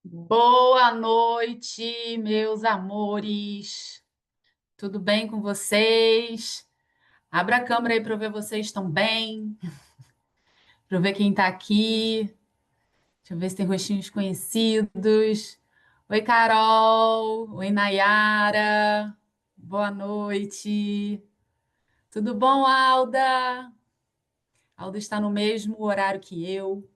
Boa noite, meus amores. Tudo bem com vocês? Abra a câmera aí para eu ver vocês estão bem, para eu ver quem está aqui. Deixa eu ver se tem rostinhos conhecidos. Oi, Carol. Oi, Nayara. Boa noite. Tudo bom, Alda? Alda está no mesmo horário que eu.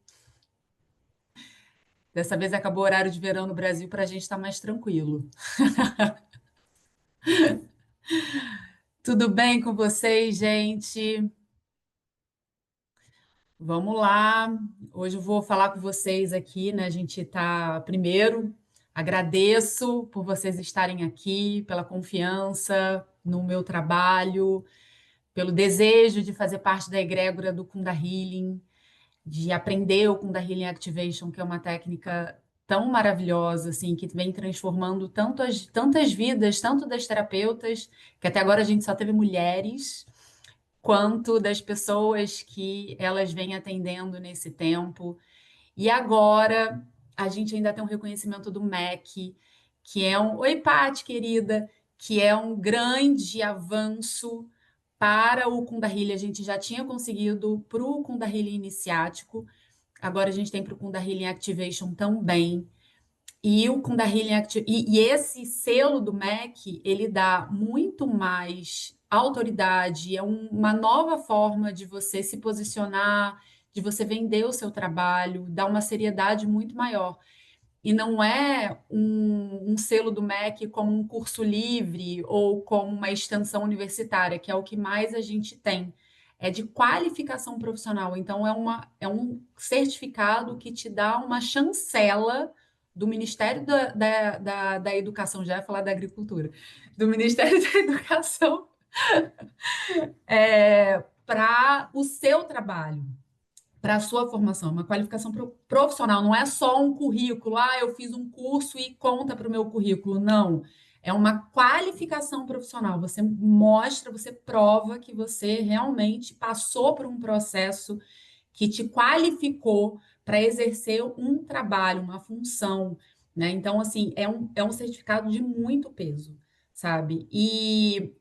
Dessa vez acabou o horário de verão no Brasil para a gente estar mais tranquilo. Tudo bem com vocês, gente? Vamos lá. Hoje eu vou falar com vocês aqui, né? A gente tá primeiro. Agradeço por vocês estarem aqui, pela confiança no meu trabalho, pelo desejo de fazer parte da egrégora do Kunda Healing, de aprender o Kunda Healing Activation, que é uma técnica tão maravilhosa, assim, que vem transformando tantas vidas, tanto das terapeutas, que até agora a gente só teve mulheres quanto das pessoas que elas vêm atendendo nesse tempo. E agora a gente ainda tem um reconhecimento do MEC, que é um. Oi, Paty, querida, que é um grande avanço para o Kundalini. A gente já tinha conseguido para o Kundalini iniciático, agora a gente tem para o Kundalini Activation também. E o Kundalini e esse selo do MEC, ele dá muito mais autoridade, é uma nova forma de você se posicionar, de você vender o seu trabalho, dá uma seriedade muito maior. E não é um selo do MEC como um curso livre ou como uma extensão universitária, que é o que mais a gente tem. É de qualificação profissional. Então, é um certificado que te dá uma chancela do Ministério da Educação, já ia falar da Agricultura, do Ministério da Educação, para o seu trabalho, para a sua formação, uma qualificação profissional, não é só um currículo, eu fiz um curso e conta para o meu currículo, não. É uma qualificação profissional. Você mostra, você prova que você realmente passou por um processo que te qualificou para exercer um trabalho, uma função, né? Então, assim, é um certificado de muito peso, sabe? E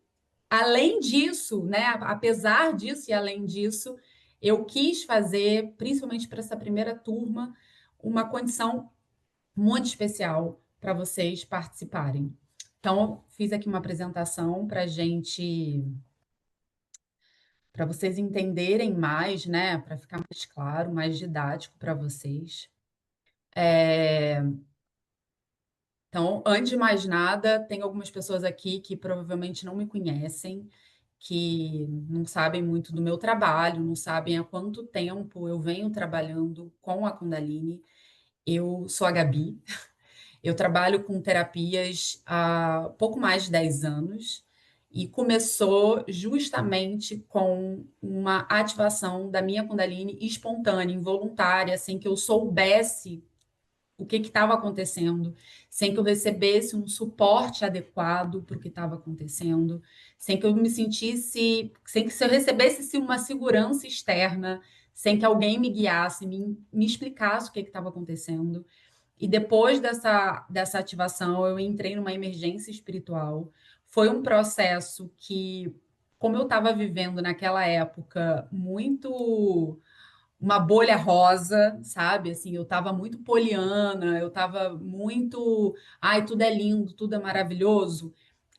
além disso, né, apesar disso e além disso, eu quis fazer, principalmente para essa primeira turma, uma condição muito especial para vocês participarem. Então, fiz aqui uma apresentação para vocês entenderem mais, né, para ficar mais claro, mais didático para vocês. Então, antes de mais nada, tem algumas pessoas aqui que provavelmente não me conhecem, que não sabem muito do meu trabalho, não sabem há quanto tempo eu venho trabalhando com a Kundalini. Eu sou a Gabi, eu trabalho com terapias há pouco mais de 10 anos e começou justamente com uma ativação da minha Kundalini espontânea, involuntária, sem que eu soubesse o que estava acontecendo, sem que eu recebesse um suporte adequado para o que estava acontecendo, sem que eu me sentisse, sem que eu recebesse assim, uma segurança externa, sem que alguém me guiasse, me explicasse o que estava acontecendo. E depois dessa ativação, eu entrei numa emergência espiritual. Foi um processo que, como eu estava vivendo naquela época, muito uma bolha rosa, sabe? Assim, eu estava muito poliana, eu estava muito, ai, tudo é lindo, tudo é maravilhoso.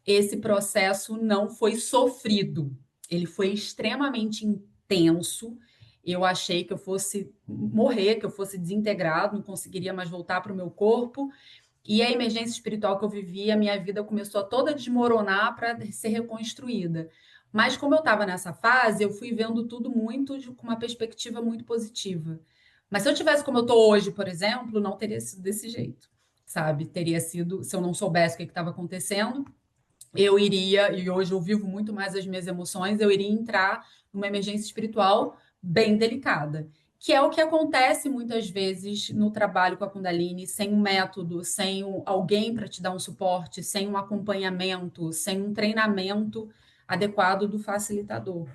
Esse processo não foi sofrido, ele foi extremamente intenso. Eu achei que eu fosse morrer, que eu fosse desintegrado, não conseguiria mais voltar para o meu corpo. E a emergência espiritual que eu vivi, a minha vida começou a toda desmoronar para ser reconstruída. Mas como eu estava nessa fase, eu fui vendo tudo com uma perspectiva muito positiva. Mas se eu tivesse como eu estou hoje, por exemplo, não teria sido desse jeito, sabe? Teria sido, se eu não soubesse o que estava acontecendo, eu iria, e hoje eu vivo muito mais as minhas emoções, eu iria entrar numa emergência espiritual bem delicada, que é o que acontece muitas vezes no trabalho com a Kundalini, sem um método, sem alguém para te dar um suporte, sem um acompanhamento, sem um treinamento adequado do facilitador.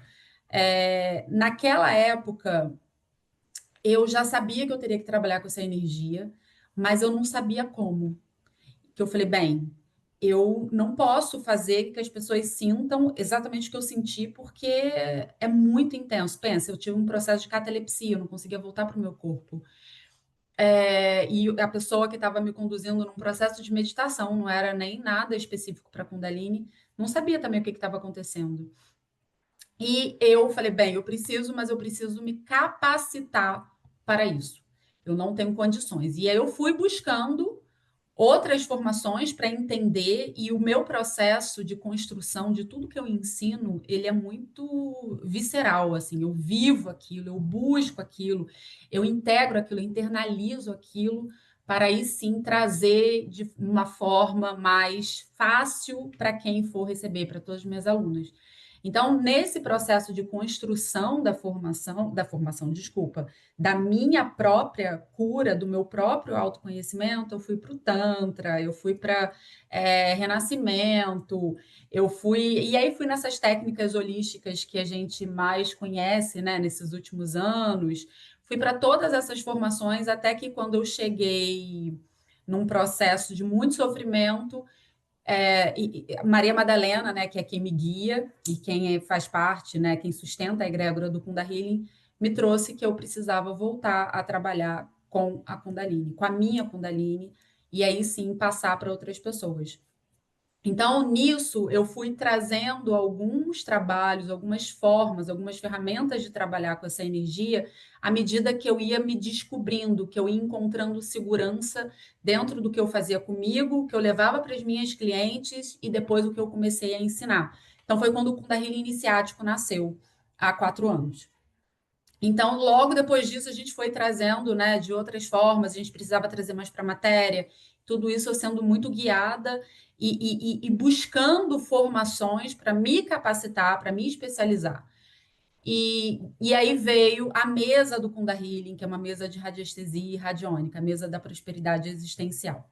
Naquela época, eu já sabia que eu teria que trabalhar com essa energia, mas eu não sabia como. Que eu falei, bem, eu não posso fazer que as pessoas sintam exatamente o que eu senti, porque é muito intenso. Pensa, eu tive um processo de catalepsia, eu não conseguia voltar para o meu corpo. E a pessoa que estava me conduzindo num processo de meditação, não era nem nada específico para Kundalini, não sabia também o que estava acontecendo. E eu falei, bem, mas eu preciso me capacitar para isso. Eu não tenho condições. E aí eu fui buscando outras formações para entender, e o meu processo de construção de tudo que eu ensino, ele é muito visceral, assim, eu vivo aquilo, eu busco aquilo, eu integro aquilo, eu internalizo aquilo, para aí sim trazer de uma forma mais fácil para quem for receber, para todas as minhas alunas. Então, nesse processo de construção desculpa, da minha própria cura, do meu próprio autoconhecimento, eu fui para o Tantra, eu fui para Renascimento, e aí fui nessas técnicas holísticas que a gente mais conhece, né, nesses últimos anos, fui para todas essas formações, até que quando eu cheguei num processo de muito sofrimento, Maria Madalena, né, que é quem me guia e quem faz parte, né, quem sustenta a egrégora do Kundalini, me trouxe que eu precisava voltar a trabalhar com a Kundalini, com a minha Kundalini, e aí sim passar para outras pessoas. Então, nisso, eu fui trazendo alguns trabalhos, algumas formas, algumas ferramentas de trabalhar com essa energia, à medida que eu ia me descobrindo, que eu ia encontrando segurança dentro do que eu fazia comigo, que eu levava para as minhas clientes e depois o que eu comecei a ensinar. Então, foi quando o Kundalini Iniciático nasceu, há 4 anos. Então, logo depois disso, a gente foi trazendo, né, de outras formas, a gente precisava trazer mais para a matéria, tudo isso eu sendo muito guiada e buscando formações para me capacitar, para me especializar. E aí veio a mesa do Kunda Healing, que é uma mesa de radiestesia e radiônica, a mesa da prosperidade existencial.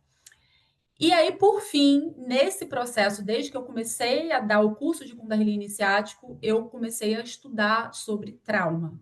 E aí, por fim, nesse processo, desde que eu comecei a dar o curso de Kunda Healing iniciático, eu comecei a estudar sobre trauma.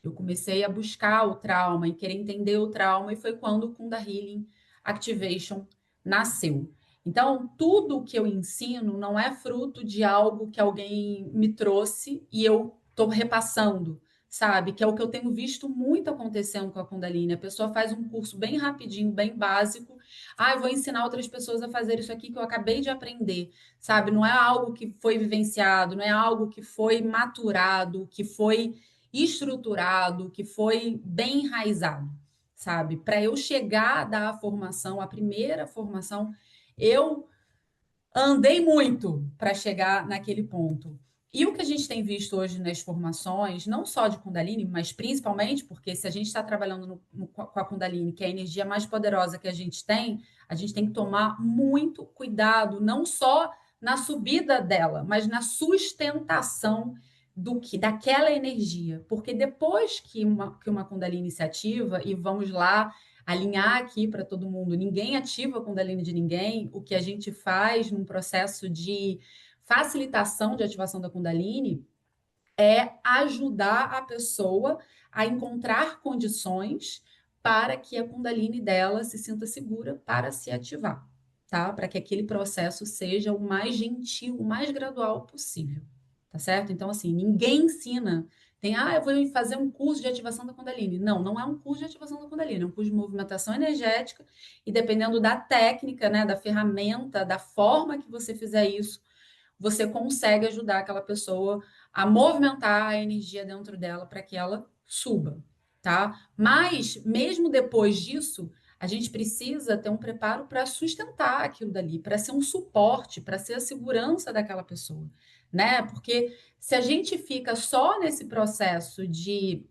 Eu comecei a buscar o trauma e querer entender o trauma, e foi quando o Kunda Healing Activation nasceu. Então, tudo que eu ensino não é fruto de algo que alguém me trouxe e eu estou repassando, sabe? Que é o que eu tenho visto muito acontecendo com a Kundalini. A pessoa faz um curso bem rapidinho, bem básico. Ah, eu vou ensinar outras pessoas a fazer isso aqui que eu acabei de aprender, sabe? Não é algo que foi vivenciado, não é algo que foi maturado, que foi estruturado, que foi bem enraizado, sabe? Para eu chegar a dar a formação, a primeira formação, eu andei muito para chegar naquele ponto. E o que a gente tem visto hoje nas formações, não só de Kundalini, mas principalmente porque se a gente está trabalhando com a Kundalini, que é a energia mais poderosa que a gente tem que tomar muito cuidado, não só na subida dela, mas na sustentação daquela energia. Porque depois que uma Kundalini se ativa, e vamos lá alinhar aqui para todo mundo, ninguém ativa a Kundalini de ninguém, o que a gente faz num processo de facilitação de ativação da Kundalini é ajudar a pessoa a encontrar condições para que a Kundalini dela se sinta segura para se ativar, tá? Para que aquele processo seja o mais gentil, o mais gradual possível, tá certo? Então, assim, ninguém ensina. Eu vou fazer um curso de ativação da Kundalini. Não, não é um curso de ativação da Kundalini, é um curso de movimentação energética, e dependendo da técnica, né, da ferramenta, da forma que você fizer isso, você consegue ajudar aquela pessoa a movimentar a energia dentro dela para que ela suba, tá? Mas, mesmo depois disso, a gente precisa ter um preparo para sustentar aquilo dali, para ser um suporte, para ser a segurança daquela pessoa, né? Porque se a gente fica só nesse processo de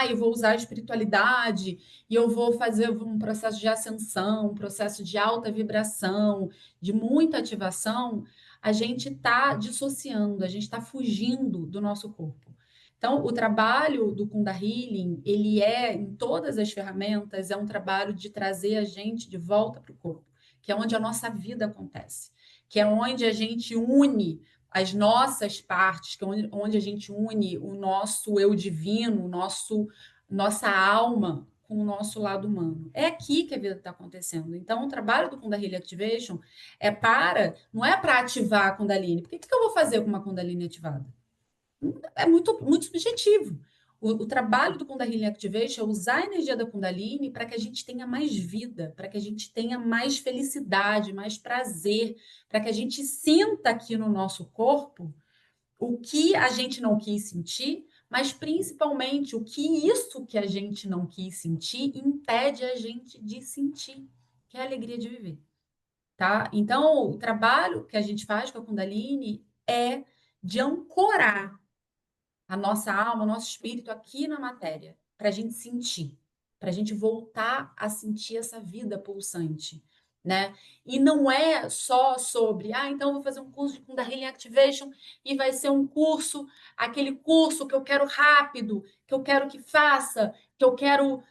eu vou usar a espiritualidade e eu vou fazer um processo de ascensão, um processo de alta vibração, de muita ativação, a gente está dissociando, a gente está fugindo do nosso corpo. Então, o trabalho do Kunda Healing, ele em todas as ferramentas, é um trabalho de trazer a gente de volta para o corpo, que é onde a nossa vida acontece, que é onde a gente une as nossas partes, que é onde a gente une o nosso eu divino, nossa alma com o nosso lado humano. É aqui que a vida está acontecendo. Então, o trabalho do Kundalini Activation não é para ativar a Kundalini. Por que eu vou fazer com uma Kundalini ativada? É muito subjetivo. O trabalho do Kundalini Activation é usar a energia da Kundalini para que a gente tenha mais vida, para que a gente tenha mais felicidade, mais prazer, para que a gente sinta aqui no nosso corpo o que a gente não quis sentir, mas principalmente o que isso que a gente não quis sentir impede a gente de sentir, que é a alegria de viver, tá? Então, o trabalho que a gente faz com a Kundalini é de ancorar a nossa alma, o nosso espírito aqui na matéria, para a gente sentir, para a gente voltar a sentir essa vida pulsante, né? E não é só sobre, então eu vou fazer um curso de Kundalini Activation e vai ser um curso, aquele curso que eu quero rápido, que eu quero que faça, que eu quero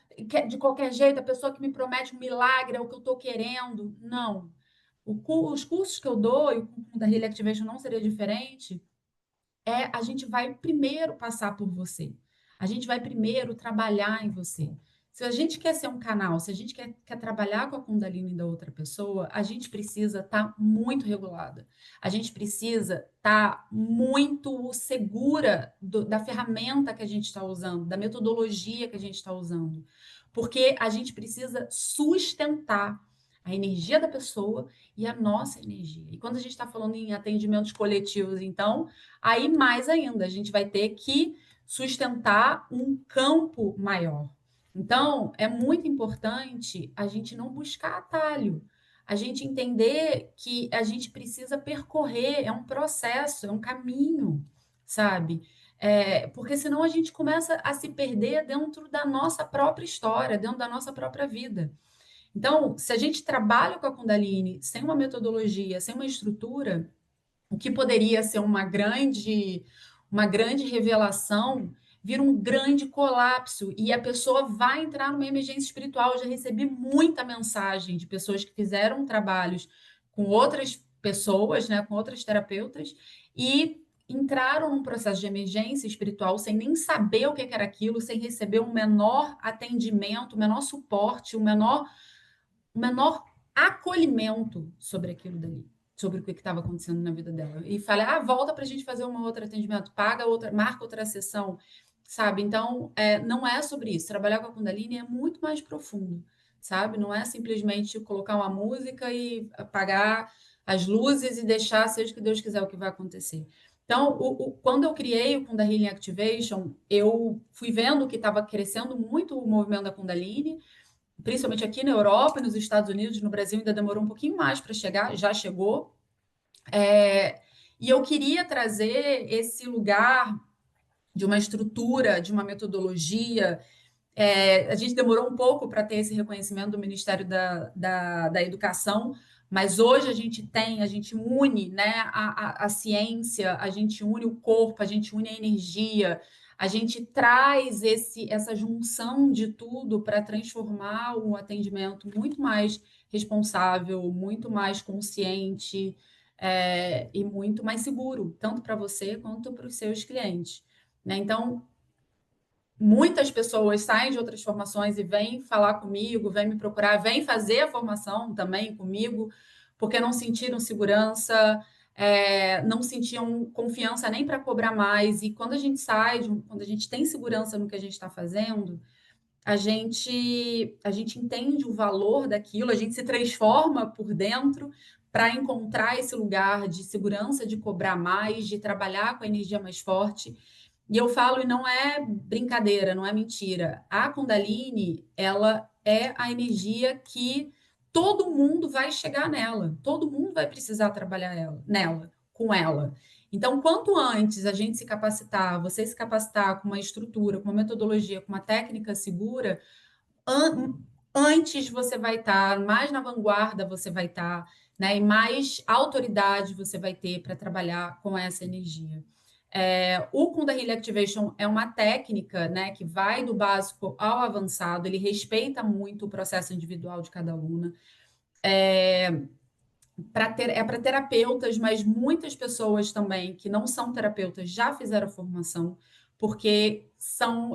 de qualquer jeito, a pessoa que me promete um milagre é o que eu estou querendo. Não. Os cursos que eu dou, e o Kundalini Activation não seria diferente, a gente vai primeiro passar por você. A gente vai primeiro trabalhar em você. Se a gente quer ser um canal, se a gente quer trabalhar com a Kundalini da outra pessoa, a gente precisa estar muito regulada. A gente precisa estar muito segura da ferramenta que a gente está usando, da metodologia que a gente está usando. Porque a gente precisa sustentar a energia da pessoa e a nossa energia. E quando a gente está falando em atendimentos coletivos, então, aí mais ainda, a gente vai ter que sustentar um campo maior. Então, é muito importante a gente não buscar atalho, a gente entender que a gente precisa percorrer, é um processo, é um caminho, sabe? Porque senão a gente começa a se perder dentro da nossa própria história, dentro da nossa própria vida. Então, se a gente trabalha com a Kundalini sem uma metodologia, sem uma estrutura, o que poderia ser uma grande revelação vira um grande colapso e a pessoa vai entrar numa emergência espiritual. Eu já recebi muita mensagem de pessoas que fizeram trabalhos com outras pessoas, né, com outras terapeutas, e entraram num processo de emergência espiritual sem nem saber o que era aquilo, sem receber um menor atendimento, um menor suporte, o menor acolhimento sobre aquilo dali, sobre o que estava acontecendo na vida dela. E falei, volta para a gente fazer um outro atendimento, paga outra, marca outra sessão, sabe? Então, não é sobre isso. Trabalhar com a Kundalini é muito mais profundo, sabe? Não é simplesmente colocar uma música e apagar as luzes e deixar, seja o que Deus quiser, o que vai acontecer. Então, quando eu criei o Kundalini Activation, eu fui vendo que estava crescendo muito o movimento da Kundalini, principalmente aqui na Europa, nos Estados Unidos, no Brasil ainda demorou um pouquinho mais para chegar, já chegou. E eu queria trazer esse lugar de uma estrutura, de uma metodologia. A gente demorou um pouco para ter esse reconhecimento do Ministério da Educação, mas hoje a gente une, né, a ciência, a gente une o corpo, a gente une a energia, a gente traz essa junção de tudo para transformar um atendimento muito mais responsável, muito mais consciente, e muito mais seguro, tanto para você quanto para os seus clientes. Né? Então, muitas pessoas saem de outras formações e vêm falar comigo, vêm me procurar, vêm fazer a formação também comigo, porque não sentiram segurança, não sentiam confiança nem para cobrar mais. E quando a gente quando a gente tem segurança no que a gente está fazendo, a gente entende o valor daquilo, a gente se transforma por dentro para encontrar esse lugar de segurança, de cobrar mais, de trabalhar com a energia mais forte. E eu falo, e não é brincadeira, não é mentira. A Kundalini, ela é a energia que todo mundo vai chegar nela, todo mundo vai precisar trabalhar nela, com ela. Então, quanto antes a gente se capacitar, você se capacitar com uma estrutura, com uma metodologia, com uma técnica segura, an antes você vai estar, mais na vanguarda você vai estar, né? E mais autoridade você vai ter para trabalhar com essa energia. O Kundalini Activation é uma técnica, né, que vai do básico ao avançado, ele respeita muito o processo individual de cada aluna. Para terapeutas, mas muitas pessoas também que não são terapeutas já fizeram a formação, porque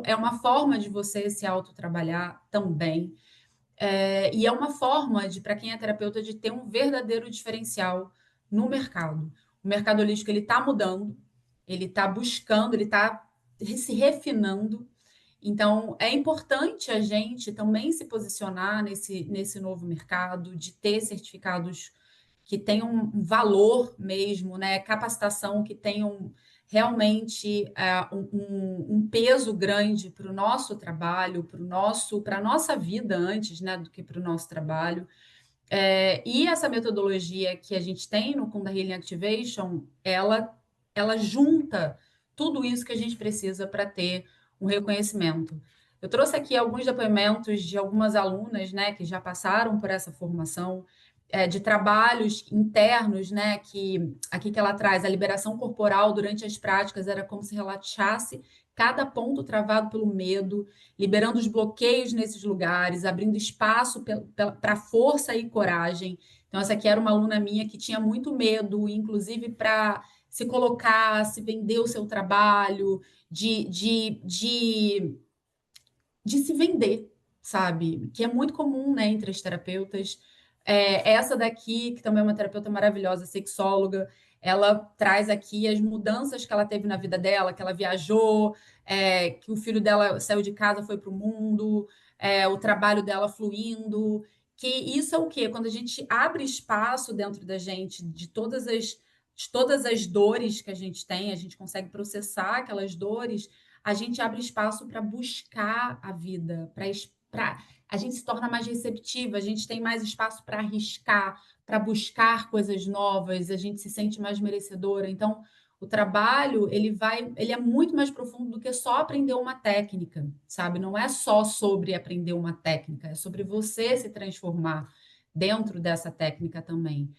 é uma forma de você se autotrabalhar também. E é uma forma de, para quem é terapeuta, de ter um verdadeiro diferencial no mercado. O mercado holístico ele está mudando, ele está buscando, ele está se refinando. Então, é importante a gente também se posicionar nesse novo mercado, de ter certificados que tenham um valor mesmo, né? Capacitação que tenham realmente um peso grande para o nosso trabalho, para a nossa vida antes, né, do que para o nosso trabalho. E essa metodologia que a gente tem no Kundalini Activation, ela junta tudo isso que a gente precisa para ter um reconhecimento. Eu trouxe aqui alguns depoimentos de algumas alunas, né, que já passaram por essa formação, de trabalhos internos, né, que aqui que ela traz, a liberação corporal durante as práticas era como se relaxasse cada ponto travado pelo medo, liberando os bloqueios nesses lugares, abrindo espaço para força e coragem. Então, essa aqui era uma aluna minha que tinha muito medo, inclusive para se colocar, se vender o seu trabalho, de se vender, sabe? Que é muito comum, né, entre as terapeutas. Essa daqui, que também é uma terapeuta maravilhosa, sexóloga, ela traz aqui as mudanças que ela teve na vida dela, que ela viajou, que o filho dela saiu de casa, foi para o mundo, o trabalho dela fluindo. Que isso é o quê? Quando a gente abre espaço dentro da gente de todas as dores que a gente tem, a gente consegue processar aquelas dores, a gente abre espaço para buscar a vida, a gente se torna mais receptiva, a gente tem mais espaço para arriscar, para buscar coisas novas, a gente se sente mais merecedora. Então, o trabalho, ele é muito mais profundo do que só aprender uma técnica, sabe? Não é só sobre aprender uma técnica, é sobre você se transformar dentro dessa técnica também.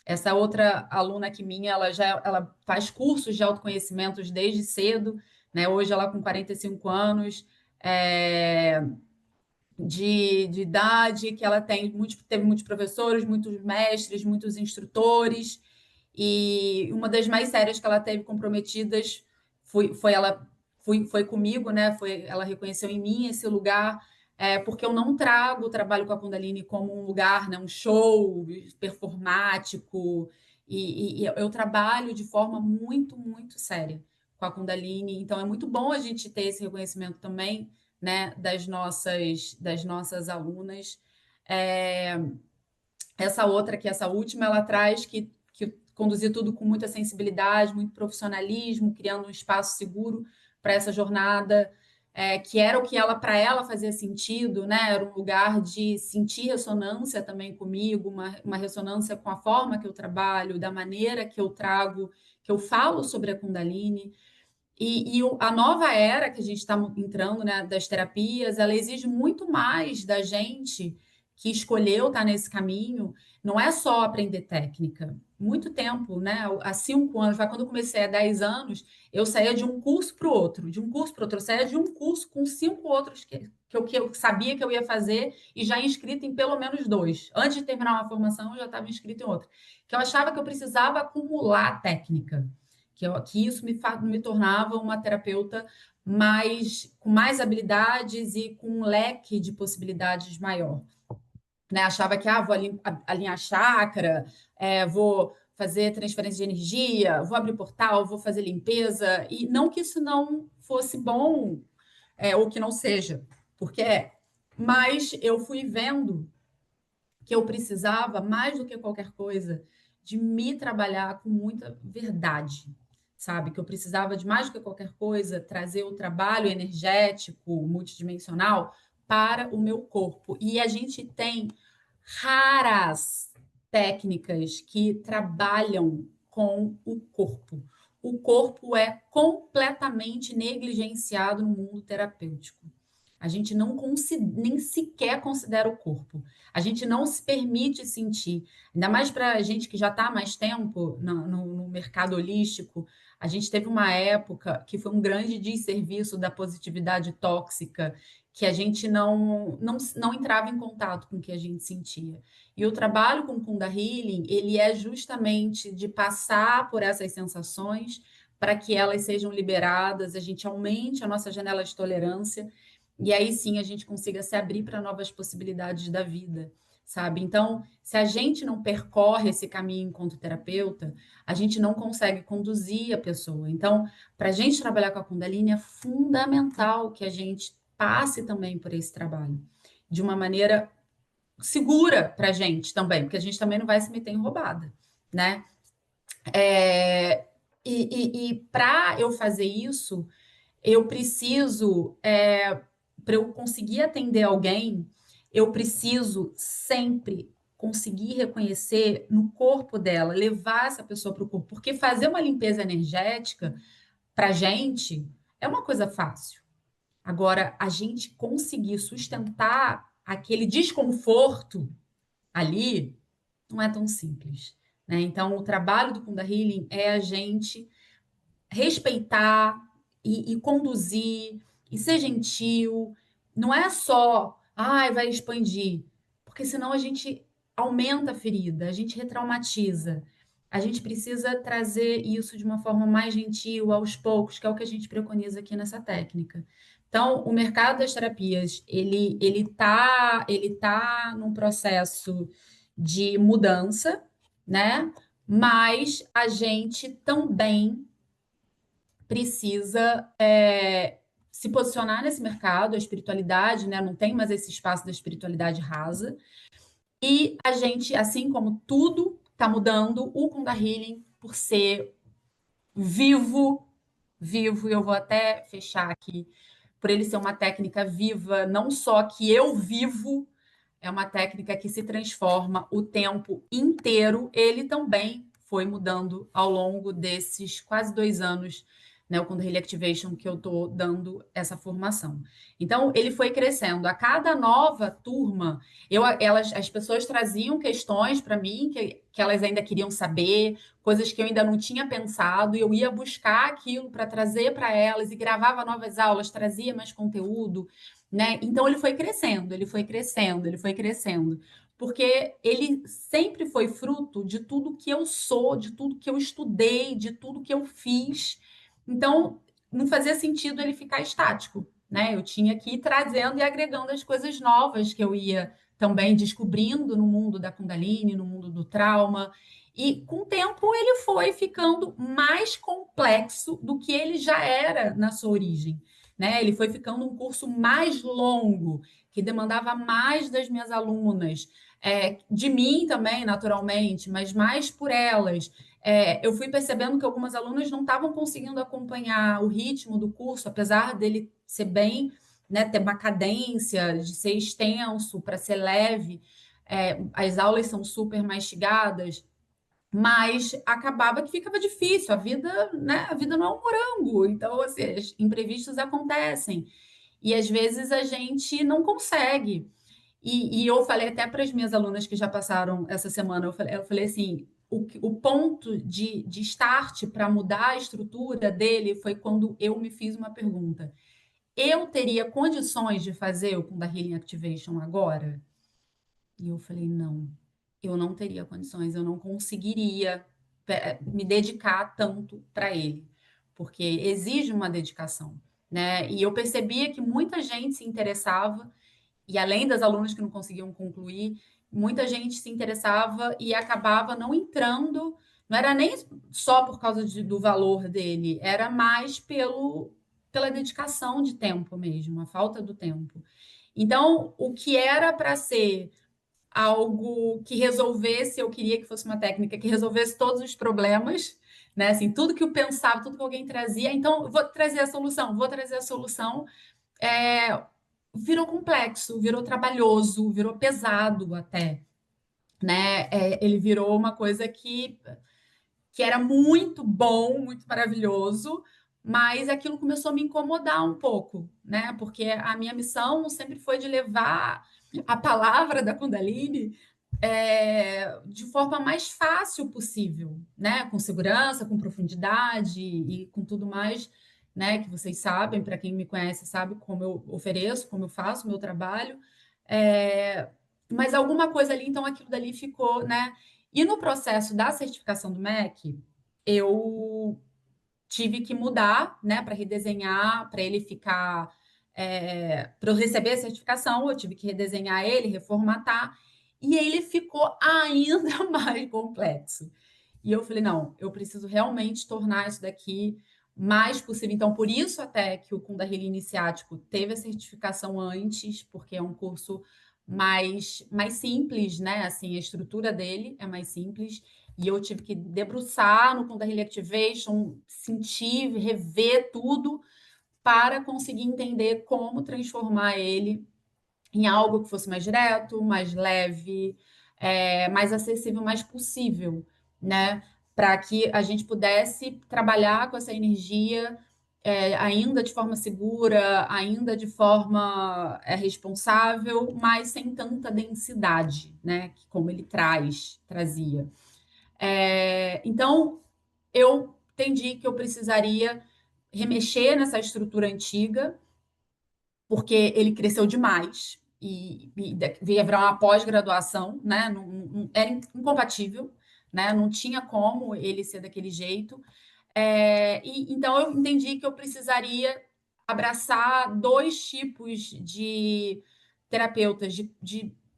Essa outra aluna aqui minha, ela faz cursos de autoconhecimentos desde cedo, né? Hoje ela com 45 anos, de idade, que ela teve muitos professores, muitos mestres, muitos instrutores, e uma das mais sérias que ela teve comprometidas foi comigo, né? Ela reconheceu em mim esse lugar, porque eu não trago o trabalho com a Kundalini como um lugar, né? Um show performático, e eu trabalho de forma muito, muito séria com a Kundalini, então é muito bom a gente ter esse reconhecimento também, né, das nossas alunas. É, Essa outra aqui, essa última, ela traz que conduzir tudo com muita sensibilidade, muito profissionalismo, criando um espaço seguro para essa jornada, que era o que para ela fazia sentido, né? Era um lugar de sentir ressonância também comigo, uma ressonância com a forma que eu trabalho, da maneira que eu trago, que eu falo sobre a Kundalini. A nova era que a gente está entrando, né, das terapias, ela exige muito mais da gente que escolheu estar nesse caminho. Não é só aprender técnica. Muito tempo, né? Há 5 anos, quando eu comecei há 10 anos, eu saía de um curso para o outro, de um curso para o outro. Eu saía de um curso com 5 outros que eu sabia que eu ia fazer e já inscrita em pelo menos 2. Antes de terminar uma formação, eu já estava inscrita em outro. Que eu achava que eu precisava acumular técnica, que isso me tornava uma terapeuta com mais habilidades e com um leque de possibilidades maior. Né? Achava que vou alinhar chakra, vou fazer transferência de energia, vou abrir portal, vou fazer limpeza, e não que isso não fosse bom, ou que não seja, porque mas eu fui vendo que eu precisava, mais do que qualquer coisa, de me trabalhar com muita verdade, sabe? Que eu precisava de mais do que qualquer coisa trazer o trabalho energético, multidimensional para o meu corpo. E a gente tem raras técnicas que trabalham com o corpo. O corpo é completamente negligenciado no mundo terapêutico. A gente não nem sequer considera o corpo. A gente não se permite sentir. Ainda mais para a gente que já está há mais tempo no mercado holístico. A gente teve uma época que foi um grande desserviço da positividade tóxica, que a gente não entrava em contato com o que a gente sentia. E o trabalho com Kundalini, ele é justamente de passar por essas sensações para que elas sejam liberadas, a gente aumente a nossa janela de tolerância, e aí sim a gente consiga se abrir para novas possibilidades da vida, sabe? Então, se a gente não percorre esse caminho enquanto terapeuta, a gente não consegue conduzir a pessoa. Então, para a gente trabalhar com a Kundalini, é fundamental que a gente passe também por esse trabalho, de uma maneira segura para a gente também, porque a gente também não vai se meter em roubada, né? E para eu fazer isso, eu preciso, para eu conseguir atender alguém, eu preciso sempre conseguir reconhecer no corpo dela, levar essa pessoa para o corpo, porque fazer uma limpeza energética para a gente é uma coisa fácil. Agora, a gente conseguir sustentar aquele desconforto ali não é tão simples, né? Então, o trabalho do Kunda Healing é a gente respeitar e conduzir e ser gentil. Não é só, ai, vai expandir, porque senão a gente aumenta a ferida, a gente retraumatiza. A gente precisa trazer isso de uma forma mais gentil, aos poucos, que é o que a gente preconiza aqui nessa técnica. Então, o mercado das terapias, ele tá num processo de mudança, né? Mas a gente também precisa se posicionar nesse mercado, a espiritualidade, né? Não tem mais esse espaço da espiritualidade rasa. E a gente, assim como tudo está mudando, o Kunda Healing, por ser vivo, vivo, e eu vou até fechar aqui, por ele ser uma técnica viva, não só que eu vivo, é uma técnica que se transforma o tempo inteiro. Ele também foi mudando ao longo desses quase 2 anos, né, o Kundalini Activation, que eu estou dando essa formação. Então, ele foi crescendo. A cada nova turma, as pessoas traziam questões para mim que elas ainda queriam saber, coisas que eu ainda não tinha pensado, e eu ia buscar aquilo para trazer para elas, e gravava novas aulas, trazia mais conteúdo, né? Então ele foi crescendo, ele foi crescendo, ele foi crescendo, porque ele sempre foi fruto de tudo que eu sou, de tudo que eu estudei, de tudo que eu fiz. Então não fazia sentido ele ficar estático, né? Eu tinha que ir trazendo e agregando as coisas novas que eu ia também descobrindo no mundo da Kundalini, no mundo do trauma. E com o tempo ele foi ficando mais complexo do que ele já era na sua origem, né? Ele foi ficando um curso mais longo, que demandava mais das minhas alunas, de mim também, naturalmente, mas mais por elas. Eu fui percebendo que algumas alunas não estavam conseguindo acompanhar o ritmo do curso, apesar dele ser bem, né, ter uma cadência, de ser extenso, para ser leve. As aulas são super mastigadas, mas acabava que ficava difícil. A vida, né? A vida não é um morango. Então, assim, imprevistos acontecem. E às vezes a gente não consegue. E eu falei até para as minhas alunas que já passaram essa semana, eu falei assim, o ponto de start para mudar a estrutura dele foi quando eu me fiz uma pergunta. Eu teria condições de fazer o Kundalini Activation agora? E eu falei, não, eu não teria condições, eu não conseguiria me dedicar tanto para ele, porque exige uma dedicação, né? E eu percebia que muita gente se interessava, e além das alunas que não conseguiam concluir, muita gente se interessava e acabava não entrando, não era nem só por causa do valor dele, era mais pela dedicação de tempo mesmo, a falta do tempo. Então, o que era para ser algo que resolvesse, eu queria que fosse uma técnica que resolvesse todos os problemas, né? Assim, tudo que eu pensava, tudo que alguém trazia, então vou trazer a solução, vou trazer a solução. É, virou complexo, virou trabalhoso, virou pesado até, né? Ele virou uma coisa que era muito bom, muito maravilhoso, mas aquilo começou a me incomodar um pouco, né? Porque a minha missão sempre foi de levar a palavra da Kundalini de forma mais fácil possível, né? Com segurança, com profundidade e com tudo mais, né? Que vocês sabem, para quem me conhece, sabe como eu ofereço, como eu faço o meu trabalho. É, mas alguma coisa ali, então aquilo dali ficou, né? E no processo da certificação do MEC, eu tive que mudar, né, para redesenhar, para ele ficar, para eu receber a certificação, eu tive que redesenhar ele, reformatar, e ele ficou ainda mais complexo. E eu falei, não, eu preciso realmente tornar isso daqui mais possível. Então, por isso até que o Kundalini Iniciático teve a certificação antes, porque é um curso mais simples, né? Assim, a estrutura dele é mais simples. E eu tive que debruçar no Kundalini Activation, sentir, rever tudo para conseguir entender como transformar ele em algo que fosse mais direto, mais leve, mais acessível, mais possível, né? Para que a gente pudesse trabalhar com essa energia ainda de forma segura, ainda de forma responsável, mas sem tanta densidade, né? Como ele trazia. Então, eu entendi que eu precisaria remexer nessa estrutura antiga, porque ele cresceu demais e veio virar uma pós-graduação, né? Era incompatível, né? Não tinha como ele ser daquele jeito. Então eu entendi que eu precisaria abraçar dois tipos de terapeutas,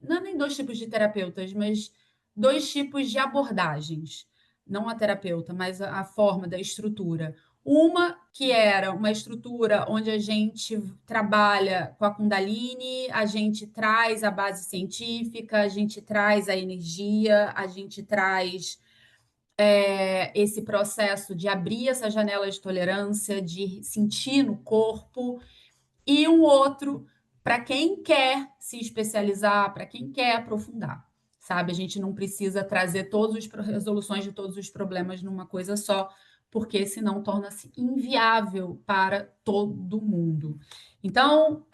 não é nem dois tipos de terapeutas, mas dois tipos de abordagens. Não a terapeuta, mas a forma da estrutura. Uma que era uma estrutura onde a gente trabalha com a Kundalini, a gente traz a base científica, a gente traz a energia, a gente traz esse processo de abrir essa janela de tolerância, de sentir no corpo, e um outro para quem quer se especializar, para quem quer aprofundar, sabe? A gente não precisa trazer todas as resoluções de todos os problemas numa coisa só, porque senão torna-se inviável para todo mundo. Então,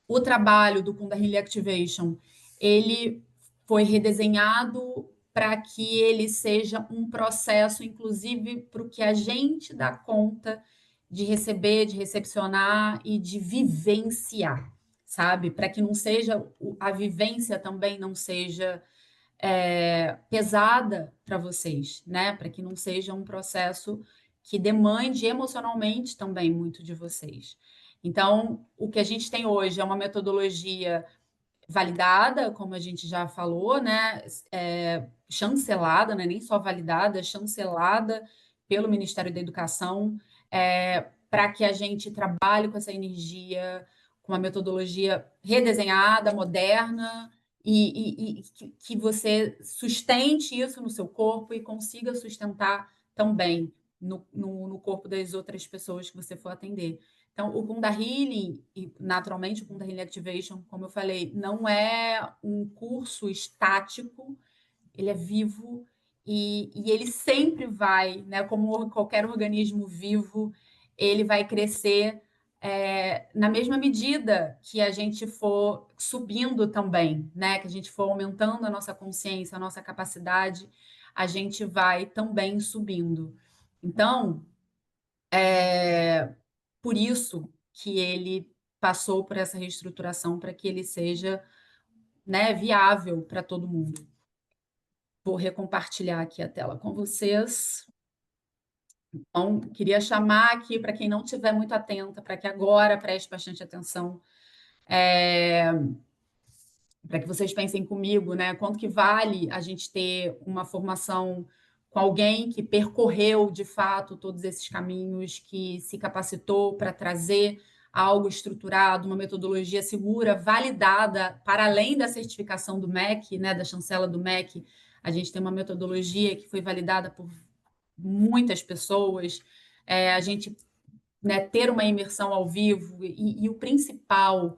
o trabalho do Kundalini Activation, ele foi redesenhado para que ele seja um processo, inclusive, para o que a gente dá conta de receber, de recepcionar e de vivenciar, sabe? Para que não seja a vivência também não seja pesada para vocês, né? Para que não seja um processo que demande emocionalmente também muito de vocês. Então, o que a gente tem hoje é uma metodologia validada, como a gente já falou, né? Chancelada, né? Nem só validada, chancelada pelo Ministério da Educação, para que a gente trabalhe com essa energia, com uma metodologia redesenhada, moderna, que você sustente isso no seu corpo e consiga sustentar também no corpo das outras pessoas que você for atender. Então, o Kunda Healing, e naturalmente o Kunda Healing Activation, como eu falei, não é um curso estático, ele é vivo e ele sempre vai, né, como qualquer organismo vivo, ele vai crescer na mesma medida que a gente for subindo também, né, que a gente for aumentando a nossa consciência, a nossa capacidade, a gente vai também subindo. Então, por isso que ele passou por essa reestruturação para que ele seja, né, viável para todo mundo. Vou recompartilhar aqui a tela com vocês. Então, queria chamar aqui para quem não estiver muito atenta, para que agora preste bastante atenção, para que vocês pensem comigo, né? Quanto que vale a gente ter uma formação com alguém que percorreu de fato todos esses caminhos, que se capacitou para trazer algo estruturado, uma metodologia segura, validada, para além da certificação do MEC, né, da chancela do MEC, a gente tem uma metodologia que foi validada por muitas pessoas, a gente, né, ter uma imersão ao vivo e o principal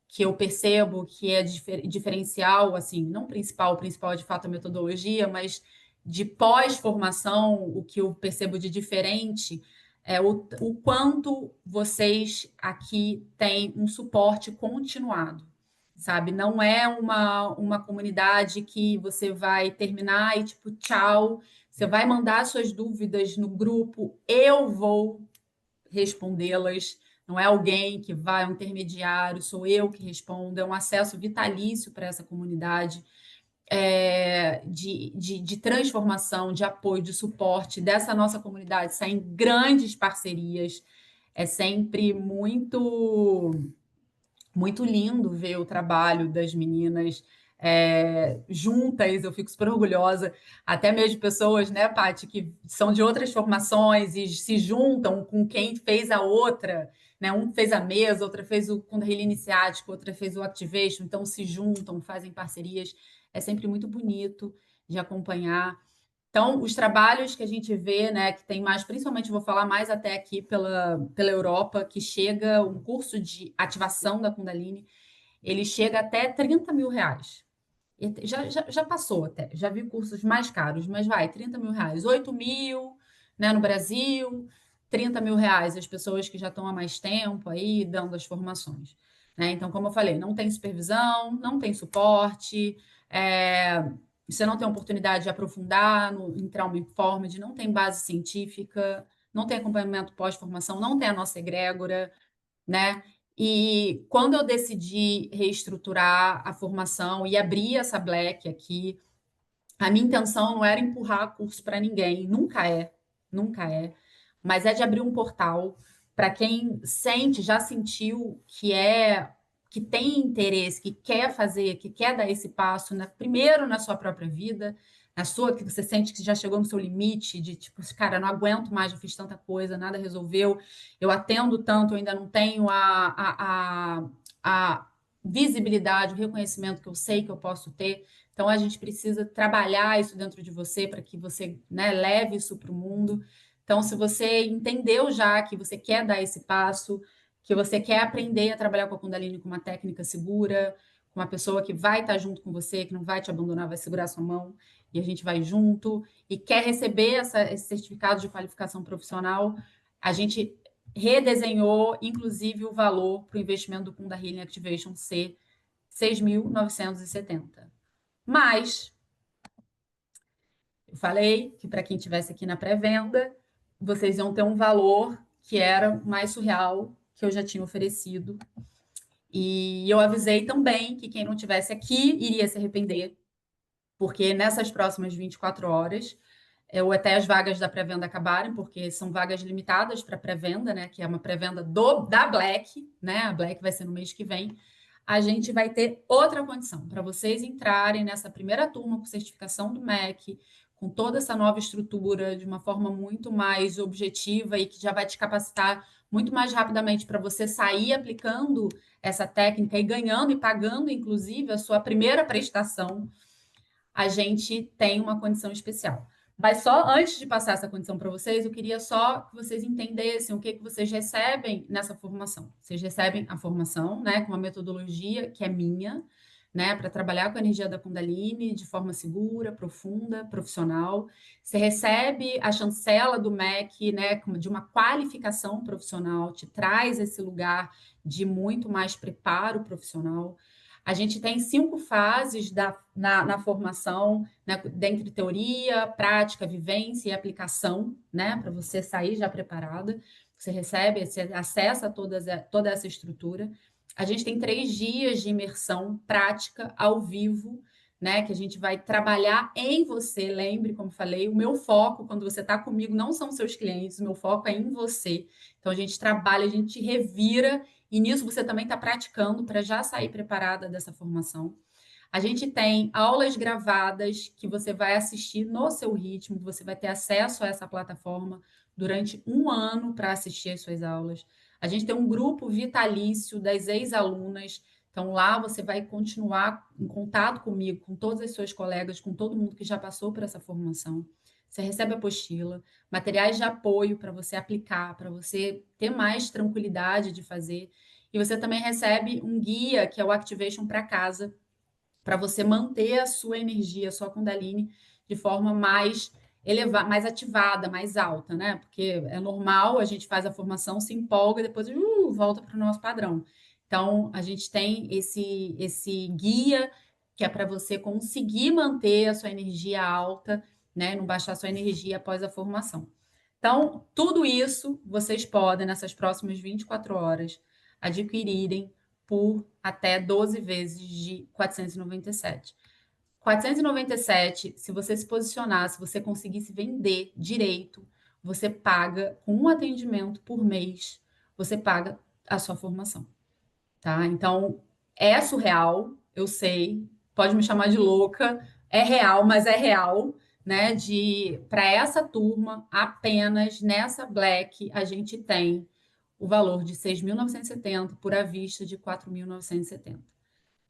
que eu percebo que é diferencial, assim, não principal, o principal é de fato a metodologia, mas de pós-formação, o que eu percebo de diferente é o quanto vocês aqui têm um suporte continuado, sabe? Não é uma comunidade que você vai terminar e tipo, tchau, você vai mandar suas dúvidas no grupo, eu vou respondê-las. Não é alguém que vai, um intermediário, sou eu que respondo, é um acesso vitalício para essa comunidade. de transformação, de apoio, de suporte dessa nossa comunidade, saem grandes parcerias. É sempre muito lindo ver o trabalho das meninas juntas, eu fico super orgulhosa, até mesmo pessoas, né, Paty, que são de outras formações e se juntam com quem fez a outra, né? Um fez a mesa, outra fez o Kundalini Iniciático, outra fez o Activation, então se juntam, fazem parcerias, é sempre muito bonito de acompanhar. Então, os trabalhos que a gente vê, né, que tem mais, principalmente vou falar mais até aqui pela Europa, que chega um curso de ativação da Kundalini, ele chega até R$ 30.000. Já passou até, já vi cursos mais caros, mas vai, R$ 30.000, 8.000, né, no Brasil, R$ 30.000 as pessoas que já estão há mais tempo aí dando as formações. Né? Então, como eu falei, não tem supervisão, não tem suporte, você não tem oportunidade de aprofundar em trauma informed, não tem base científica, não tem acompanhamento pós-formação, não tem a nossa egrégora, né? E quando eu decidi reestruturar a formação e abrir essa Black aqui, a minha intenção não era empurrar curso para ninguém, nunca é, mas é de abrir um portal para quem sente, já sentiu que tem interesse, que quer fazer, que quer dar esse passo, primeiro na sua própria vida, na sua, que você sente que já chegou no seu limite, de tipo, cara, não aguento mais, eu fiz tanta coisa, nada resolveu, eu atendo tanto, eu ainda não tenho a visibilidade, o reconhecimento que eu sei que eu posso ter. Então, a gente precisa trabalhar isso dentro de você para que você, né, leve isso para o mundo. Então, se você entendeu já que você quer dar esse passo, que você quer aprender a trabalhar com a Kundalini com uma técnica segura, com uma pessoa que vai estar junto com você, que não vai te abandonar, vai segurar a sua mão e a gente vai junto, e quer receber esse certificado de qualificação profissional, a gente redesenhou, inclusive, o valor para o investimento do Kundalini Activation ser 6.970. Mas eu falei que para quem estivesse aqui na pré-venda, vocês iam ter um valor que era mais surreal que eu já tinha oferecido. E eu avisei também que quem não tivesse aqui iria se arrepender, porque nessas próximas 24 horas, ou até as vagas da pré-venda acabarem, porque são vagas limitadas para pré-venda, né? Que é uma pré-venda da Black, né? A Black vai ser no mês que vem. A gente vai ter outra condição para vocês entrarem nessa primeira turma com certificação do MEC, com toda essa nova estrutura, de uma forma muito mais objetiva e que já vai te capacitar muito mais rapidamente para você sair aplicando essa técnica e ganhando e pagando, inclusive, a sua primeira prestação. A gente tem uma condição especial. Mas só antes de passar essa condição para vocês, eu queria só que vocês entendessem o que vocês recebem nessa formação. Vocês recebem a formação, né, com uma metodologia que é minha, né, para trabalhar com a energia da Kundalini de forma segura, profunda, profissional. Você recebe a chancela do MEC, né, de uma qualificação profissional, te traz esse lugar de muito mais preparo profissional. A gente tem 5 fases na formação, né, dentre teoria, prática, vivência e aplicação, né, para você sair já preparada. Você recebe, você acessa toda essa estrutura. A gente tem 3 dias de imersão prática ao vivo, né, que a gente vai trabalhar em você. Lembre, como falei, o meu foco quando você está comigo não são seus clientes, o meu foco é em você. Então a gente trabalha, a gente revira e nisso você também está praticando para já sair preparada dessa formação. A gente tem aulas gravadas que você vai assistir no seu ritmo, você vai ter acesso a essa plataforma durante um ano para assistir as suas aulas. A gente tem um grupo vitalício das ex-alunas, então lá você vai continuar em contato comigo, com todas as suas colegas, com todo mundo que já passou por essa formação. Você recebe apostila, materiais de apoio para você aplicar, para você ter mais tranquilidade de fazer. E você também recebe um guia, que é o Activation para casa, para você manter a sua energia, a sua Kundalini, de forma mais elevada, mais ativada, mais alta, né? Porque é normal, a gente faz a formação, se empolga, e depois volta para o nosso padrão. Então, a gente tem esse guia que é para você conseguir manter a sua energia alta, né? Não baixar a sua energia após a formação. Então, tudo isso vocês podem, nessas próximas 24 horas, adquirirem por até 12 vezes de 497. 497, se você se posicionar, se você conseguir se vender direito, você paga com um atendimento por mês, você paga a sua formação, tá? Então, é surreal, eu sei, pode me chamar de louca, é real, mas é real, né? De para essa turma, apenas nessa Black, a gente tem o valor de 6.970 por à vista de 4.970,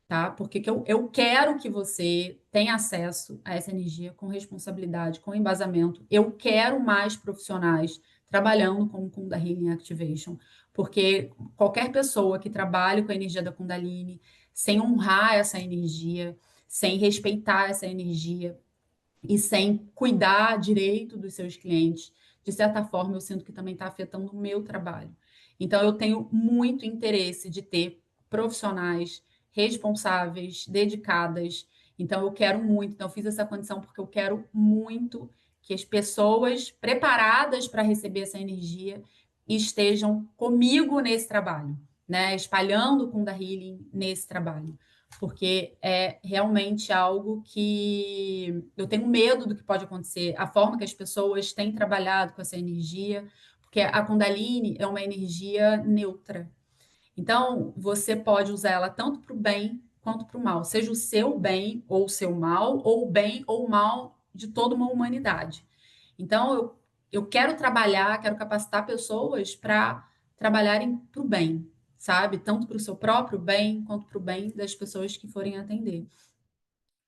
tá? Porque eu quero que você tenha acesso a essa energia com responsabilidade, com embasamento. Eu quero mais profissionais trabalhando com o Kundalini Activation, porque qualquer pessoa que trabalhe com a energia da Kundalini, sem honrar essa energia, sem respeitar essa energia, e sem cuidar direito dos seus clientes, de certa forma, eu sinto que também está afetando o meu trabalho. Então, eu tenho muito interesse de ter profissionais responsáveis, dedicadas. Então, eu quero muito. Então, eu fiz essa condição porque eu quero muito que as pessoas preparadas para receber essa energia estejam comigo nesse trabalho, né? Espalhando o Kunda Healing nesse trabalho, porque é realmente algo que eu tenho medo do que pode acontecer, a forma que as pessoas têm trabalhado com essa energia, porque a Kundalini é uma energia neutra. Então, você pode usar ela tanto para o bem quanto para o mal, seja o seu bem ou o seu mal, ou o bem ou o mal de toda uma humanidade. Então, eu quero trabalhar, quero capacitar pessoas para trabalharem para o bem, sabe? Tanto para o seu próprio bem, quanto para o bem das pessoas que forem atender.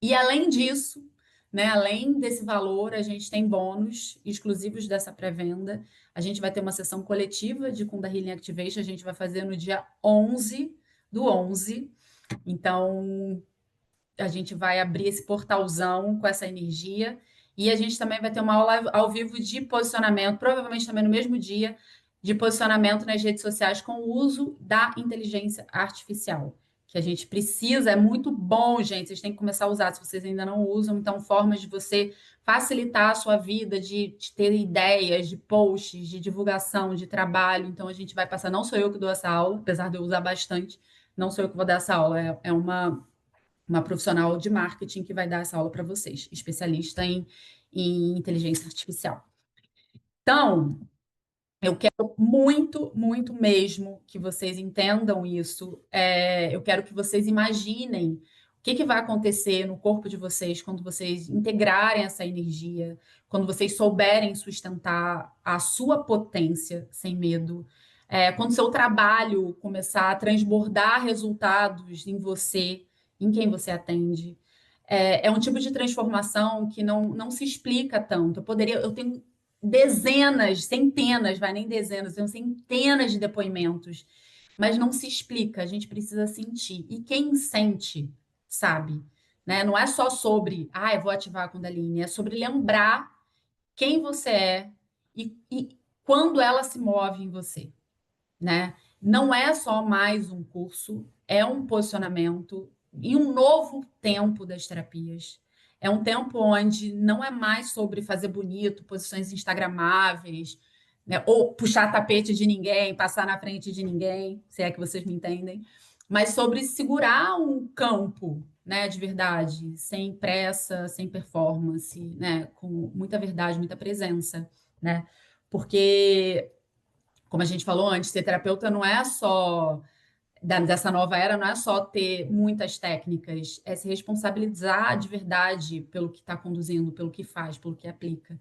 E além disso, né, além desse valor, a gente tem bônus exclusivos dessa pré-venda. A gente vai ter uma sessão coletiva de Kunda Healing Activation, a gente vai fazer no dia 11 do 11. Então, a gente vai abrir esse portalzão com essa energia. E a gente também vai ter uma aula ao vivo de posicionamento, provavelmente também no mesmo dia, de posicionamento nas redes sociais com o uso da inteligência artificial. Que a gente precisa, é muito bom, gente. Vocês têm que começar a usar se vocês ainda não usam. Então, formas de você facilitar a sua vida, de ter ideias, de posts, de divulgação, de trabalho. Então, a gente vai passar. Não sou eu que dou essa aula, apesar de eu usar bastante, não sou eu que vou dar essa aula, é uma profissional de marketing que vai dar essa aula para vocês, especialista em inteligência artificial. Então, eu quero muito, muito mesmo que vocês entendam isso. Eu quero que vocês imaginem o que vai acontecer no corpo de vocês quando vocês integrarem essa energia, quando vocês souberem sustentar a sua potência sem medo, quando seu trabalho começar a transbordar resultados em você, em quem você atende. É um tipo de transformação que não se explica tanto. Eu tenho dezenas, centenas, vai nem dezenas, tenho centenas de depoimentos, mas não se explica, a gente precisa sentir. E quem sente, sabe, né? Não é só sobre, eu vou ativar a Kundalini, é sobre lembrar quem você é e quando ela se move em você, né? Não é só mais um curso, é um posicionamento e um novo tempo das terapias. É um tempo onde não é mais sobre fazer bonito, posições instagramáveis, né? Ou puxar tapete de ninguém, passar na frente de ninguém, se é que vocês me entendem, mas sobre segurar um campo, né, de verdade, sem pressa, sem performance, né, com muita verdade, muita presença, né? Porque como a gente falou antes, ser terapeuta não é só dessa nova era, não é só ter muitas técnicas, é se responsabilizar de verdade pelo que está conduzindo, pelo que faz, pelo que aplica.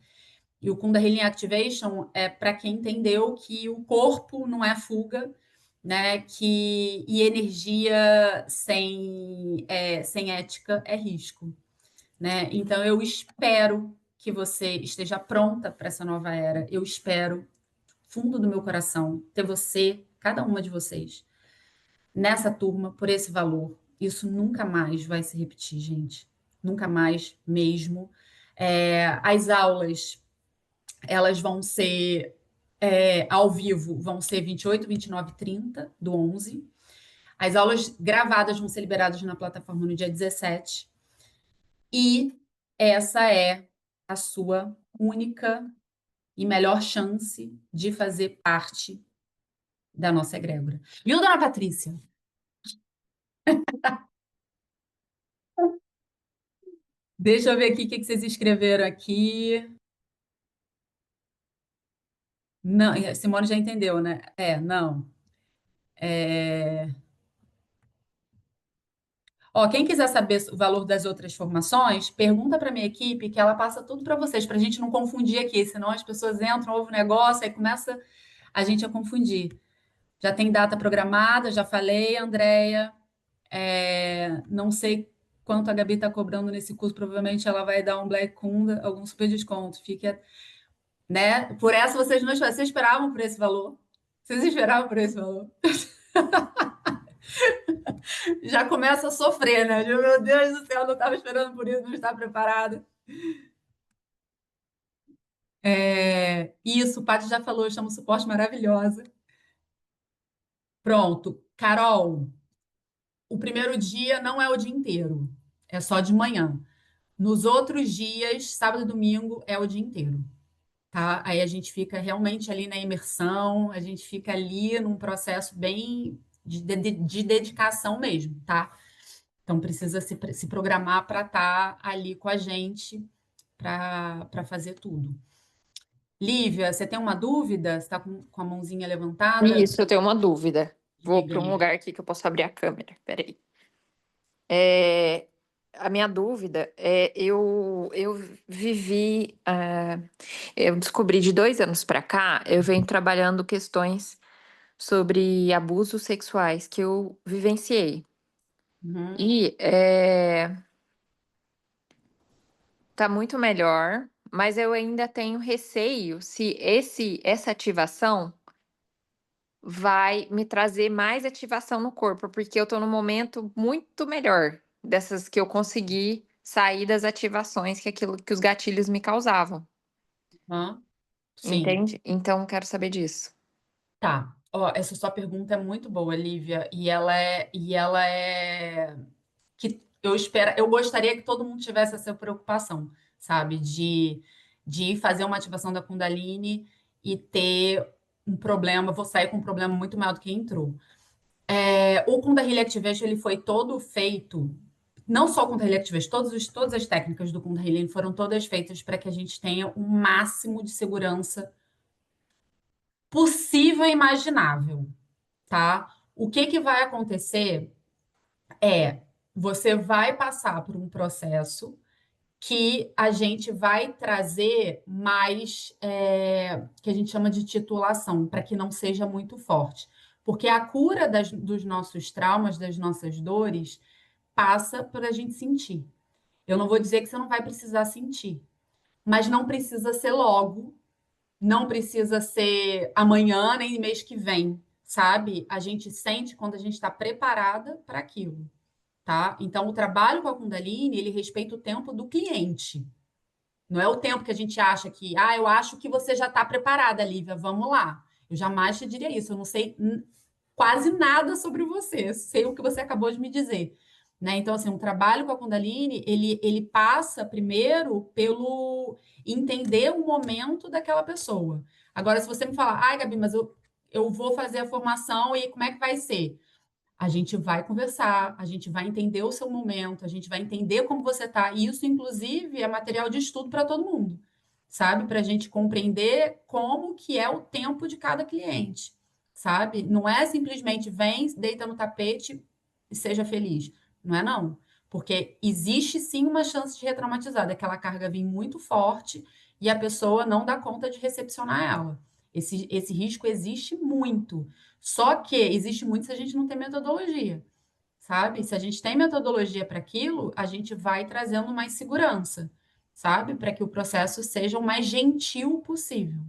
E o Kunda Healing Activation é para quem entendeu que o corpo não é fuga, né? E energia sem ética é risco, né? Então eu espero que você esteja pronta para essa nova era. Eu espero fundo do meu coração, ter você, cada uma de vocês, nessa turma por esse valor. Isso nunca mais vai se repetir, gente. Nunca mais mesmo. As aulas, elas vão ser ao vivo, vão ser 28, 29 e 30 do 11. As aulas gravadas vão ser liberadas na plataforma no dia 17. E essa é a sua única e melhor chance de fazer parte da nossa egrégora. Viu, dona Patrícia? Deixa eu ver aqui o que que vocês escreveram aqui. Não, Simone já entendeu, né? Não. É, Ó, quem quiser saber o valor das outras formações, pergunta para minha equipe que ela passa tudo para vocês, para a gente não confundir aqui, senão as pessoas entram, ouvem o negócio, aí começa a gente a confundir. Já tem data programada, já falei, Andréia. Não sei quanto a Gabi está cobrando nesse curso, provavelmente ela vai dar um Black Kunda, algum super desconto. Fique, né? Por essa vocês não esperavam. Vocês esperavam por esse valor? Vocês esperavam por esse valor? Já começa a sofrer, né? Meu Deus do céu, não estava esperando por isso, não está preparada. Isso, o Paty já falou, chama suporte maravilhosa. Pronto. Carol, o primeiro dia não é o dia inteiro, é só de manhã. Nos outros dias, sábado e domingo, é o dia inteiro, tá? Aí a gente fica realmente ali na imersão, a gente fica ali num processo bem de dedicação mesmo, tá? Então precisa se programar para estar ali com a gente para fazer tudo. Lívia, você tem uma dúvida? Você está com a mãozinha levantada? Isso, eu tenho uma dúvida. Vou Diga. para um lugar aqui que eu posso abrir a câmera. Peraí. É, a minha dúvida é, eu vivi, eu descobri de 2 anos para cá, eu venho trabalhando questões sobre abusos sexuais que eu vivenciei. Uhum. E tá muito melhor, mas eu ainda tenho receio se essa ativação vai me trazer mais ativação no corpo, porque eu tô num momento muito melhor dessas que eu consegui sair das ativações que aquilo que os gatilhos me causavam, Uhum. Sim. entende? Então quero saber disso. Tá. Ó, essa sua pergunta é muito boa, Lívia, e ela é que eu gostaria que todo mundo tivesse essa preocupação, sabe, de ir fazer uma ativação da Kundalini e ter um problema, vou sair com um problema muito maior do que entrou. O Kundalini Activation ele foi todo feito, não só o Kundalini Activation, todas as técnicas do Kundalini foram todas feitas para que a gente tenha o máximo de segurança possível e imaginável, tá? O que que vai acontecer é você vai passar por um processo que a gente vai trazer mais, que a gente chama de titulação, para que não seja muito forte. Porque a cura dos nossos traumas, das nossas dores, passa por a gente sentir. Eu não vou dizer que você não vai precisar sentir, mas não precisa ser logo, não precisa ser amanhã nem mês que vem, sabe? A gente sente quando a gente está preparada para aquilo, tá? Então, o trabalho com a Kundalini, ele respeita o tempo do cliente. Não é o tempo que a gente acha que, eu acho que você já está preparada, Lívia, vamos lá. Eu jamais te diria isso, eu não sei quase nada sobre você, sei o que você acabou de me dizer. Né? Então, assim, um trabalho com a Kundalini, ele passa primeiro pelo entender o momento daquela pessoa. Agora, se você me falar, ai, Gabi, mas eu vou fazer a formação e como é que vai ser? A gente vai conversar, a gente vai entender o seu momento, a gente vai entender como você está. E isso, inclusive, é material de estudo para todo mundo, sabe? Para a gente compreender como que é o tempo de cada cliente, sabe? Não é simplesmente vem, deita no tapete e seja feliz. Não é não. Porque existe sim uma chance de retraumatizar, daquela carga vir muito forte e a pessoa não dá conta de recepcionar ela. Esse risco existe muito. Só que existe muito se a gente não tem metodologia, sabe? Se a gente tem metodologia para aquilo, a gente vai trazendo mais segurança, sabe? Para que o processo seja o mais gentil possível.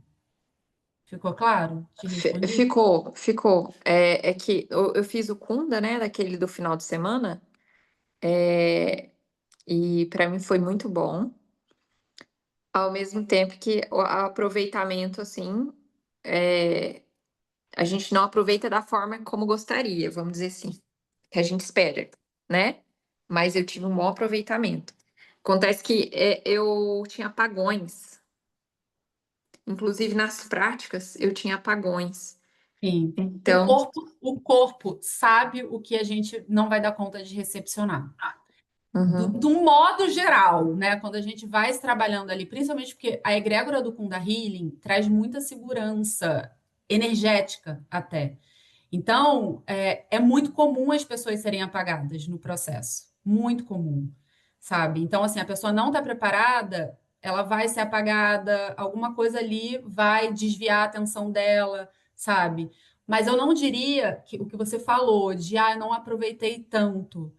Ficou claro? Te respondi? Ficou, ficou. É que eu fiz o Kunda, né, daquele do final de semana, e para mim foi muito bom. Ao mesmo tempo que o aproveitamento, assim, é, a gente não aproveita da forma como gostaria, vamos dizer assim, que a gente espera, né? Mas eu tive um bom aproveitamento. Acontece que eu tinha apagões, inclusive nas práticas eu tinha apagões. Sim. Então, O corpo sabe o que a gente não vai dar conta de recepcionar. Uhum. do modo geral, né? Quando a gente vai se trabalhando ali, principalmente porque a egrégora do Kunda Healing traz muita segurança energética até. Então, é muito comum as pessoas serem apagadas no processo. Muito comum, sabe? Então, assim, a pessoa não está preparada, ela vai ser apagada, alguma coisa ali vai desviar a atenção dela, sabe? Mas eu não diria que o que você falou de, eu não aproveitei tanto.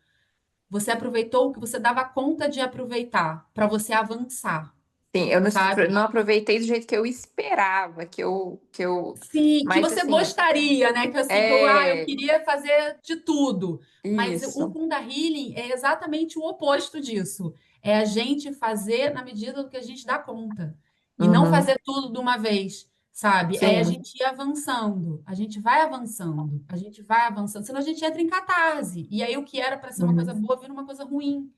Você aproveitou o que você dava conta de aproveitar para você avançar, Sim, eu sabe? não aproveitei do jeito que eu esperava, Sim, que mas você assim, gostaria, né? Que assim, eu é queria fazer de tudo. Mas o isso. Kunda Healing é exatamente o oposto disso. É a gente fazer na medida do que a gente dá conta. E não Uhum. fazer tudo de uma vez, sabe? É a Sim, gente ir avançando. A gente vai avançando. A gente vai avançando. Senão a gente entra em catarse. E aí o que era para ser uma coisa uhum. boa vira uma coisa ruim,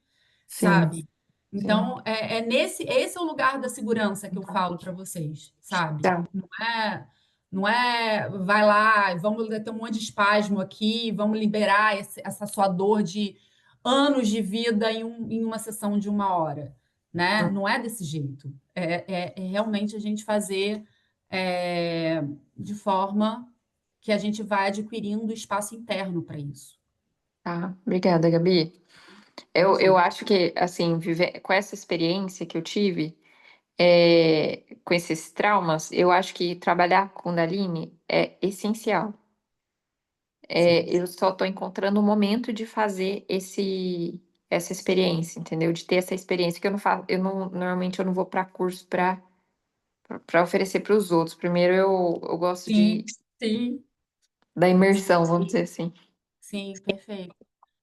Sim, sabe? sim. Então, esse é o lugar da segurança que eu falo para vocês, sabe? Tá, Não é, vai lá, vamos ter um monte de espasmo aqui, vamos liberar essa sua dor de anos de vida em uma sessão de 1 hora, né? Não é desse jeito. É realmente a gente fazer de forma que a gente vai adquirindo espaço interno para isso. tá. Obrigada, Gabi. Eu Imagina. acho que, assim, viver com essa experiência que eu tive, com esses traumas, eu acho que trabalhar com Kundalini é essencial. Sim, Eu só estou encontrando o momento de fazer essa experiência, entendeu? De ter essa experiência que eu não faço, normalmente eu não vou para curso para oferecer para os outros. Primeiro eu gosto sim, sim, da imersão, vamos dizer assim. sim, perfeito.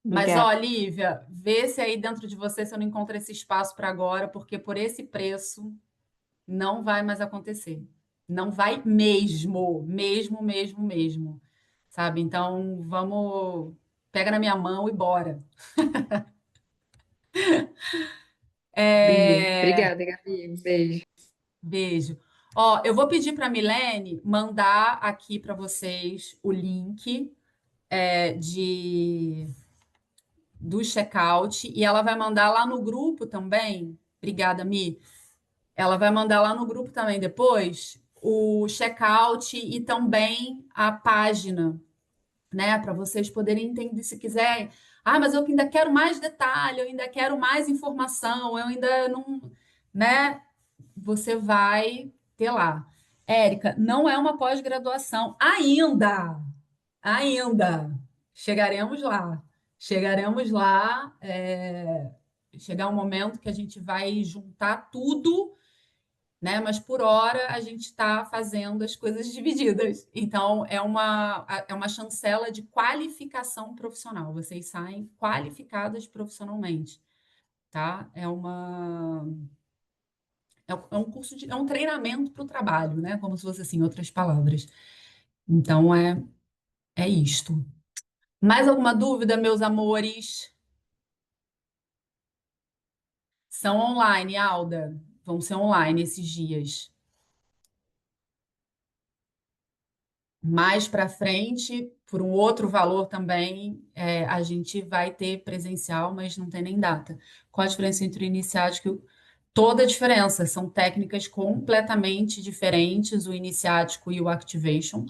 Mas, ó, Obrigada. Lívia, vê se aí dentro de você você não encontra esse espaço para agora, porque por esse preço não vai mais acontecer. Não vai mesmo, mesmo, mesmo, mesmo. Sabe? Então, vamos, pega na minha mão e bora. Beijo. É, Obrigada, Gabi. Um beijo. beijo. Ó, eu vou pedir para a Milene mandar aqui para vocês o link do checkout e ela vai mandar lá no grupo também. Obrigada, Mi. Ela vai mandar lá no grupo também depois o checkout e também a página, né? Para vocês poderem entender se quiserem. Mas eu ainda quero mais detalhe, eu ainda quero mais informação, eu ainda não, né? Você vai ter lá. Érica, não é uma pós-graduação ainda, ainda. Chegaremos lá. Chegaremos lá. Chegar um momento que a gente vai juntar tudo, né? Mas por hora a gente está fazendo as coisas divididas. Então é uma chancela de qualificação profissional. Vocês saem qualificadas profissionalmente, tá? É um curso é um treinamento para o trabalho, né? Como se fosse assim, em outras palavras. Então é isto. Mais alguma dúvida, meus amores? São online, Alda. Vão ser online esses dias. Mais para frente, por um outro valor também, a gente vai ter presencial, mas não tem nem data. Qual a diferença entre o iniciático toda a diferença, são técnicas completamente diferentes, o iniciático e o activation.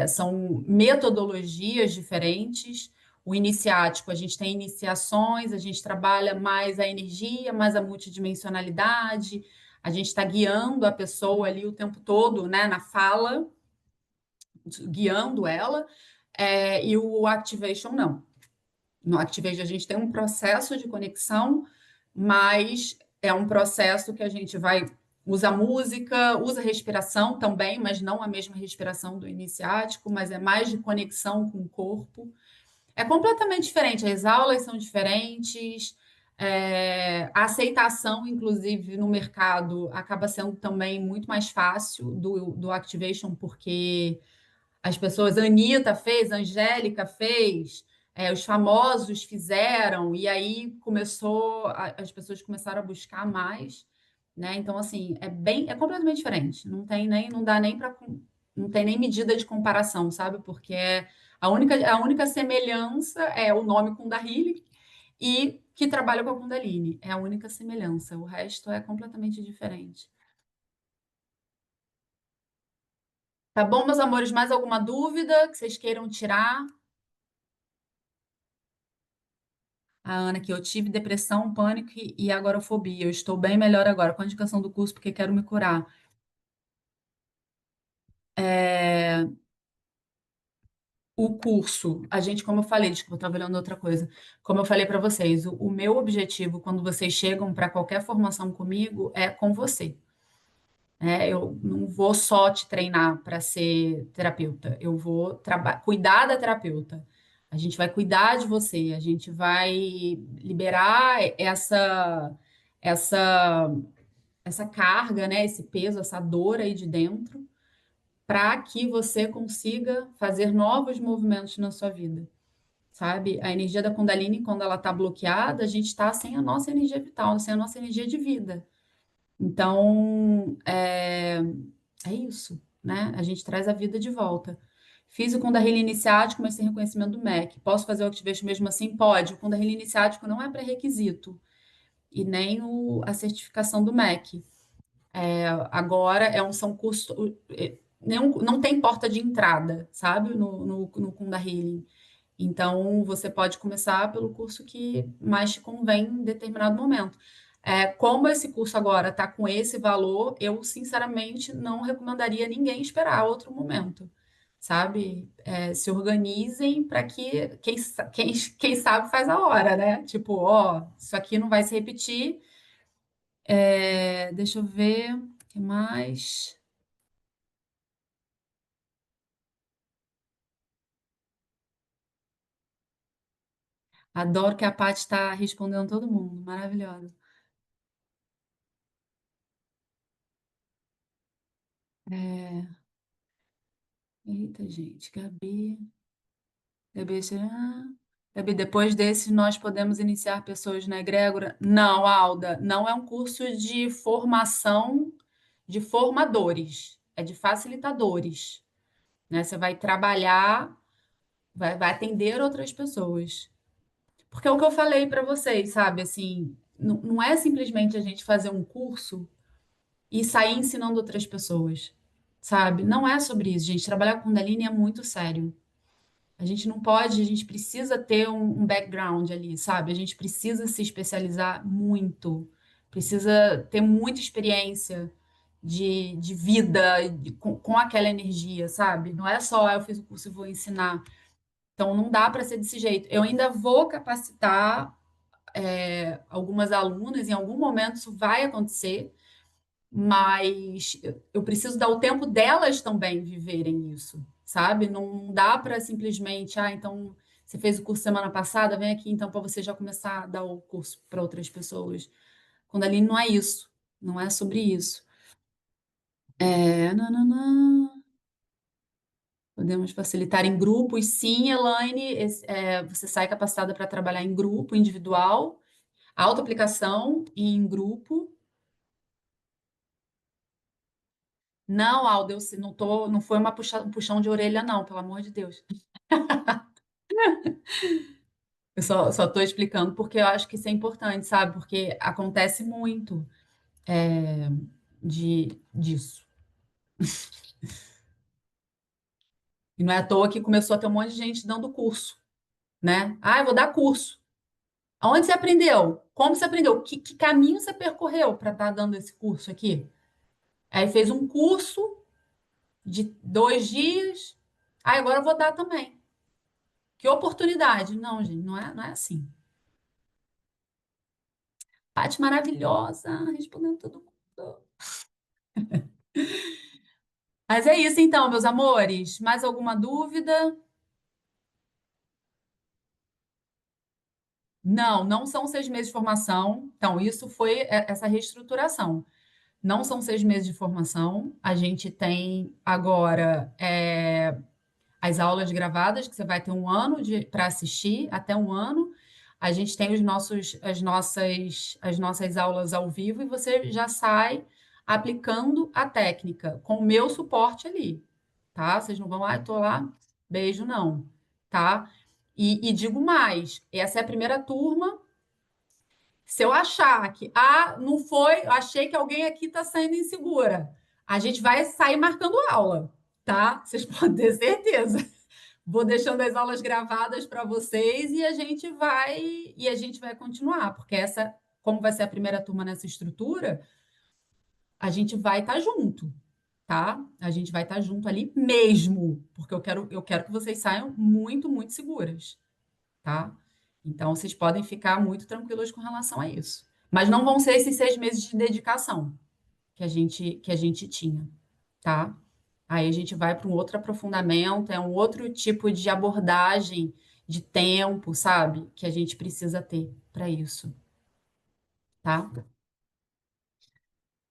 São metodologias diferentes. O iniciático, a gente tem iniciações, a gente trabalha mais a energia, mais a multidimensionalidade, a gente está guiando a pessoa ali o tempo todo, né, na fala, guiando ela, e o activation não. No activation a gente tem um processo de conexão, mas é um processo que a gente vai usa música, usa respiração também, mas não a mesma respiração do iniciático, mas é mais de conexão com o corpo. É completamente diferente, as aulas são diferentes, a aceitação, inclusive, no mercado acaba sendo também muito mais fácil do Activation, porque as pessoas, a Anitta fez, a Angélica fez, os famosos fizeram, e aí as pessoas começaram a buscar mais, né? Então, assim, é completamente diferente. Não dá nem para, não tem nem medida de comparação, sabe? Porque a única semelhança é o nome Kundalini e que trabalha com a Kundalini. É a única semelhança. O resto é completamente diferente. Tá bom, meus amores? Mais alguma dúvida que vocês queiram tirar? A Ana, que eu tive depressão, pânico e agorafobia. Eu estou bem melhor agora com a indicação do curso porque quero me curar. É, o curso, a gente, como eu falei, desculpa, eu estava olhando outra coisa. Como eu falei para vocês, o meu objetivo quando vocês chegam para qualquer formação comigo é com você. Eu não vou só te treinar para ser terapeuta, eu vou cuidar da terapeuta. A gente vai cuidar de você, a gente vai liberar essa essa carga, né, esse peso, essa dor aí de dentro, para que você consiga fazer novos movimentos na sua vida, sabe? A energia da Kundalini, quando ela está bloqueada, a gente está sem a nossa energia vital, sem a nossa energia de vida. Então, é isso, né? A gente traz a vida de volta. Fiz o Kundalini iniciático, mas sem reconhecimento do MEC. Posso fazer o Activation mesmo assim? Pode. O Kundalini iniciático não é pré-requisito e nem a certificação do MEC. Agora são cursos. Não tem porta de entrada, sabe? No Kundalini. Então, você pode começar pelo curso que mais te convém em determinado momento. Como esse curso agora está com esse valor, eu sinceramente não recomendaria ninguém esperar outro momento, sabe? Se organizem para que quem sabe faz a hora, né? Tipo, ó, isso aqui não vai se repetir. Deixa eu ver, o que mais? Adoro que a Paty está respondendo todo mundo, maravilhosa. É, Eita, gente, Gabi, Gabi, depois desses nós podemos iniciar pessoas na egrégora? Não, Alda, não é um curso de formação de formadores, é de facilitadores, né? Você vai trabalhar, vai atender outras pessoas. Porque é o que eu falei para vocês, sabe? Assim, não é simplesmente a gente fazer um curso e sair ensinando outras pessoas, sabe? Não é sobre isso, gente. Trabalhar com Kundalini é muito sério. A gente não pode, a gente precisa ter um background ali, sabe? A gente precisa se especializar muito, precisa ter muita experiência de vida com aquela energia, sabe? Não é só, eu fiz o curso e vou ensinar. Então, não dá para ser desse jeito. Eu ainda vou capacitar algumas alunas, em algum momento isso vai acontecer, mas eu preciso dar o tempo delas também viverem isso, sabe? Não dá para simplesmente, então você fez o curso semana passada, vem aqui então para você já começar a dar o curso para outras pessoas. Quando ali não é isso, não é sobre isso. Nananã. Podemos facilitar em grupos, sim, Elaine. Você sai capacitada para trabalhar em grupo, individual, autoaplicação e em grupo. Não, Aldo, não foi um puxão de orelha, não, pelo amor de Deus. Eu só estou explicando porque eu acho que isso é importante, sabe? Porque acontece muito disso. E não é à toa que começou a ter um monte de gente dando curso, né? Ah, eu vou dar curso. Aonde você aprendeu? Como você aprendeu? Que caminho você percorreu para estar dando esse curso aqui? Aí fez um curso de 2 dias. Ah, agora eu vou dar também. Que oportunidade. Não, gente, não é assim. Paty maravilhosa, respondendo todo mundo. Mas é isso então, meus amores. Mais alguma dúvida? Não são 6 meses de formação. Então, isso foi essa reestruturação. Não são 6 meses de formação. A gente tem agora as aulas gravadas, que você vai ter um ano para assistir, até um ano. A gente tem as nossas aulas ao vivo e você já sai aplicando a técnica com o meu suporte ali, tá? Vocês não vão, tô lá, beijo, não, tá? E digo mais, essa é a primeira turma Se eu achar que, ah, não foi, eu achei que alguém aqui está saindo insegura, a gente vai sair marcando aula, tá? Vocês podem ter certeza. Vou deixando as aulas gravadas para vocês e a gente vai continuar, porque essa, como vai ser a primeira turma nessa estrutura, a gente vai estar junto, tá? A gente vai estar junto ali mesmo, porque eu quero que vocês saiam muito, muito seguras, tá? Então, vocês podem ficar muito tranquilos com relação a isso. Mas não vão ser esses 6 meses de dedicação que a gente tinha, tá? Aí a gente vai para um outro aprofundamento, é um outro tipo de abordagem de tempo, sabe? Que a gente precisa ter para isso, tá? O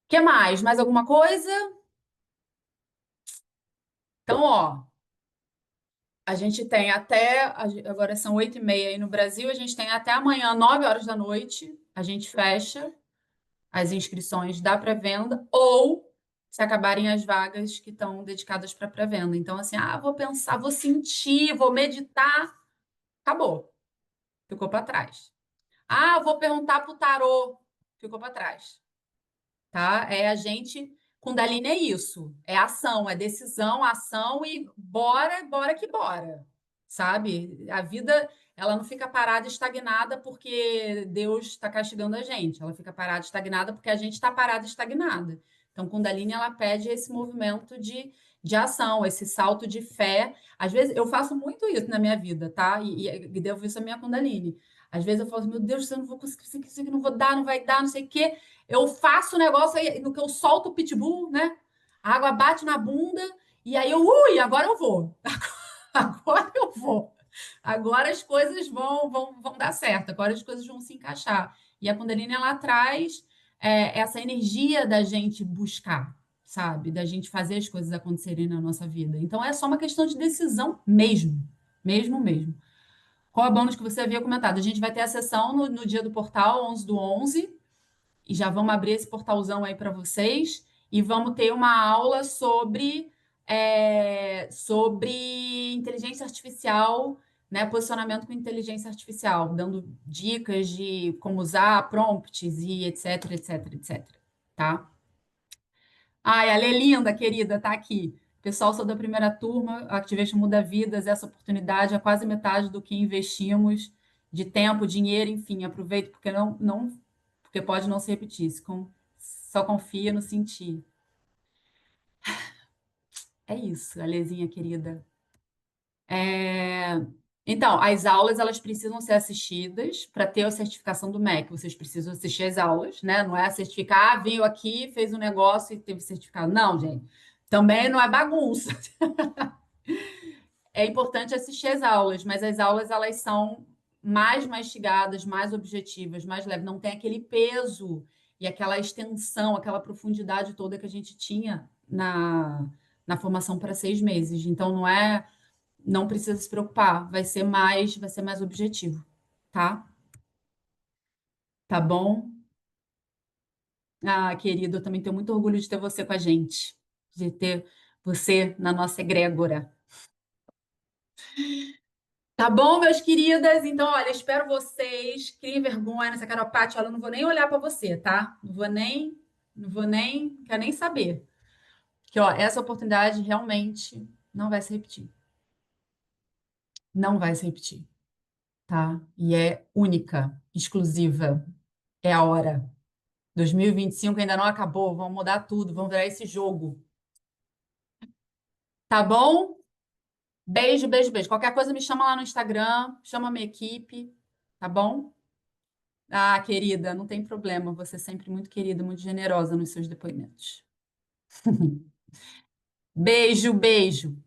que mais? Mais alguma coisa? Então, ó, a gente tem até, agora são 8h30 aí no Brasil, a gente tem até amanhã, 9 horas da noite, a gente fecha as inscrições da pré-venda ou se acabarem as vagas que estão dedicadas para pré-venda. Então, assim, ah, vou pensar, vou sentir, vou meditar, acabou, ficou para trás. Ah, vou perguntar para o tarô, ficou para trás, tá? É a gente, Kundalini é isso, é ação, é decisão, ação e bora, bora que bora, sabe? A vida, ela não fica parada, estagnada porque Deus está castigando a gente, ela fica parada, estagnada porque a gente está parada, estagnada. Então, Kundalini, ela pede esse movimento de ação, esse salto de fé. Às vezes, eu faço muito isso na minha vida, tá? E devo isso à minha Kundalini. Às vezes eu falo assim, meu Deus, eu não vou conseguir, isso aqui não vou dar, não vai dar, não sei o quê. Eu faço o negócio aí, no que eu solto o pitbull, né? A água bate na bunda, e aí agora eu vou. Agora eu vou. Agora as coisas vão dar certo, agora as coisas vão se encaixar. E a Kundalini, ela traz essa energia da gente buscar, sabe? Da gente fazer as coisas acontecerem na nossa vida. Então é só uma questão de decisão mesmo. Mesmo, mesmo. Qual é o bônus que você havia comentado? A gente vai ter a sessão no dia do portal, 11/11, e já vamos abrir esse portalzão aí para vocês e vamos ter uma aula sobre inteligência artificial, né? Posicionamento com inteligência artificial, dando dicas de como usar prompts e etc, etc, etc. Tá? Ai, a Lê linda, querida, tá aqui. Pessoal, sou da primeira turma, Activation Muda Vidas, essa oportunidade é quase metade do que investimos de tempo, dinheiro, enfim, aproveito porque porque pode não se repetir, só confia no sentir. É isso, Alezinha querida. É, Então, as aulas elas precisam ser assistidas para ter a certificação do MEC. Vocês precisam assistir as aulas, né? Não é certificar, veio aqui, fez um negócio e teve certificado. Não, gente. Também não é bagunça. É importante assistir as aulas, mas as aulas elas são mais mastigadas, mais objetivas, mais leves. Não tem aquele peso e aquela extensão, aquela profundidade toda que a gente tinha na formação para 6 meses. Então, não precisa se preocupar, vai ser mais objetivo, tá? Tá bom? Ah, querido, eu também tenho muito orgulho de ter você com a gente, de ter você na nossa egrégora. Tá bom, meus queridas? Então, olha, espero vocês. Criem vergonha nessa caropate. Olha, eu não vou nem olhar para você, tá? Quero nem saber. Que, ó, essa oportunidade realmente não vai se repetir. Não vai se repetir, tá? E é única, exclusiva. É a hora. 2025 ainda não acabou. Vamos mudar tudo. Vamos virar esse jogo. Tá bom? Beijo, beijo, beijo. Qualquer coisa me chama lá no Instagram, chama a minha equipe, tá bom? Ah, querida, não tem problema. Você é sempre muito querida, muito generosa nos seus depoimentos. Beijo, beijo.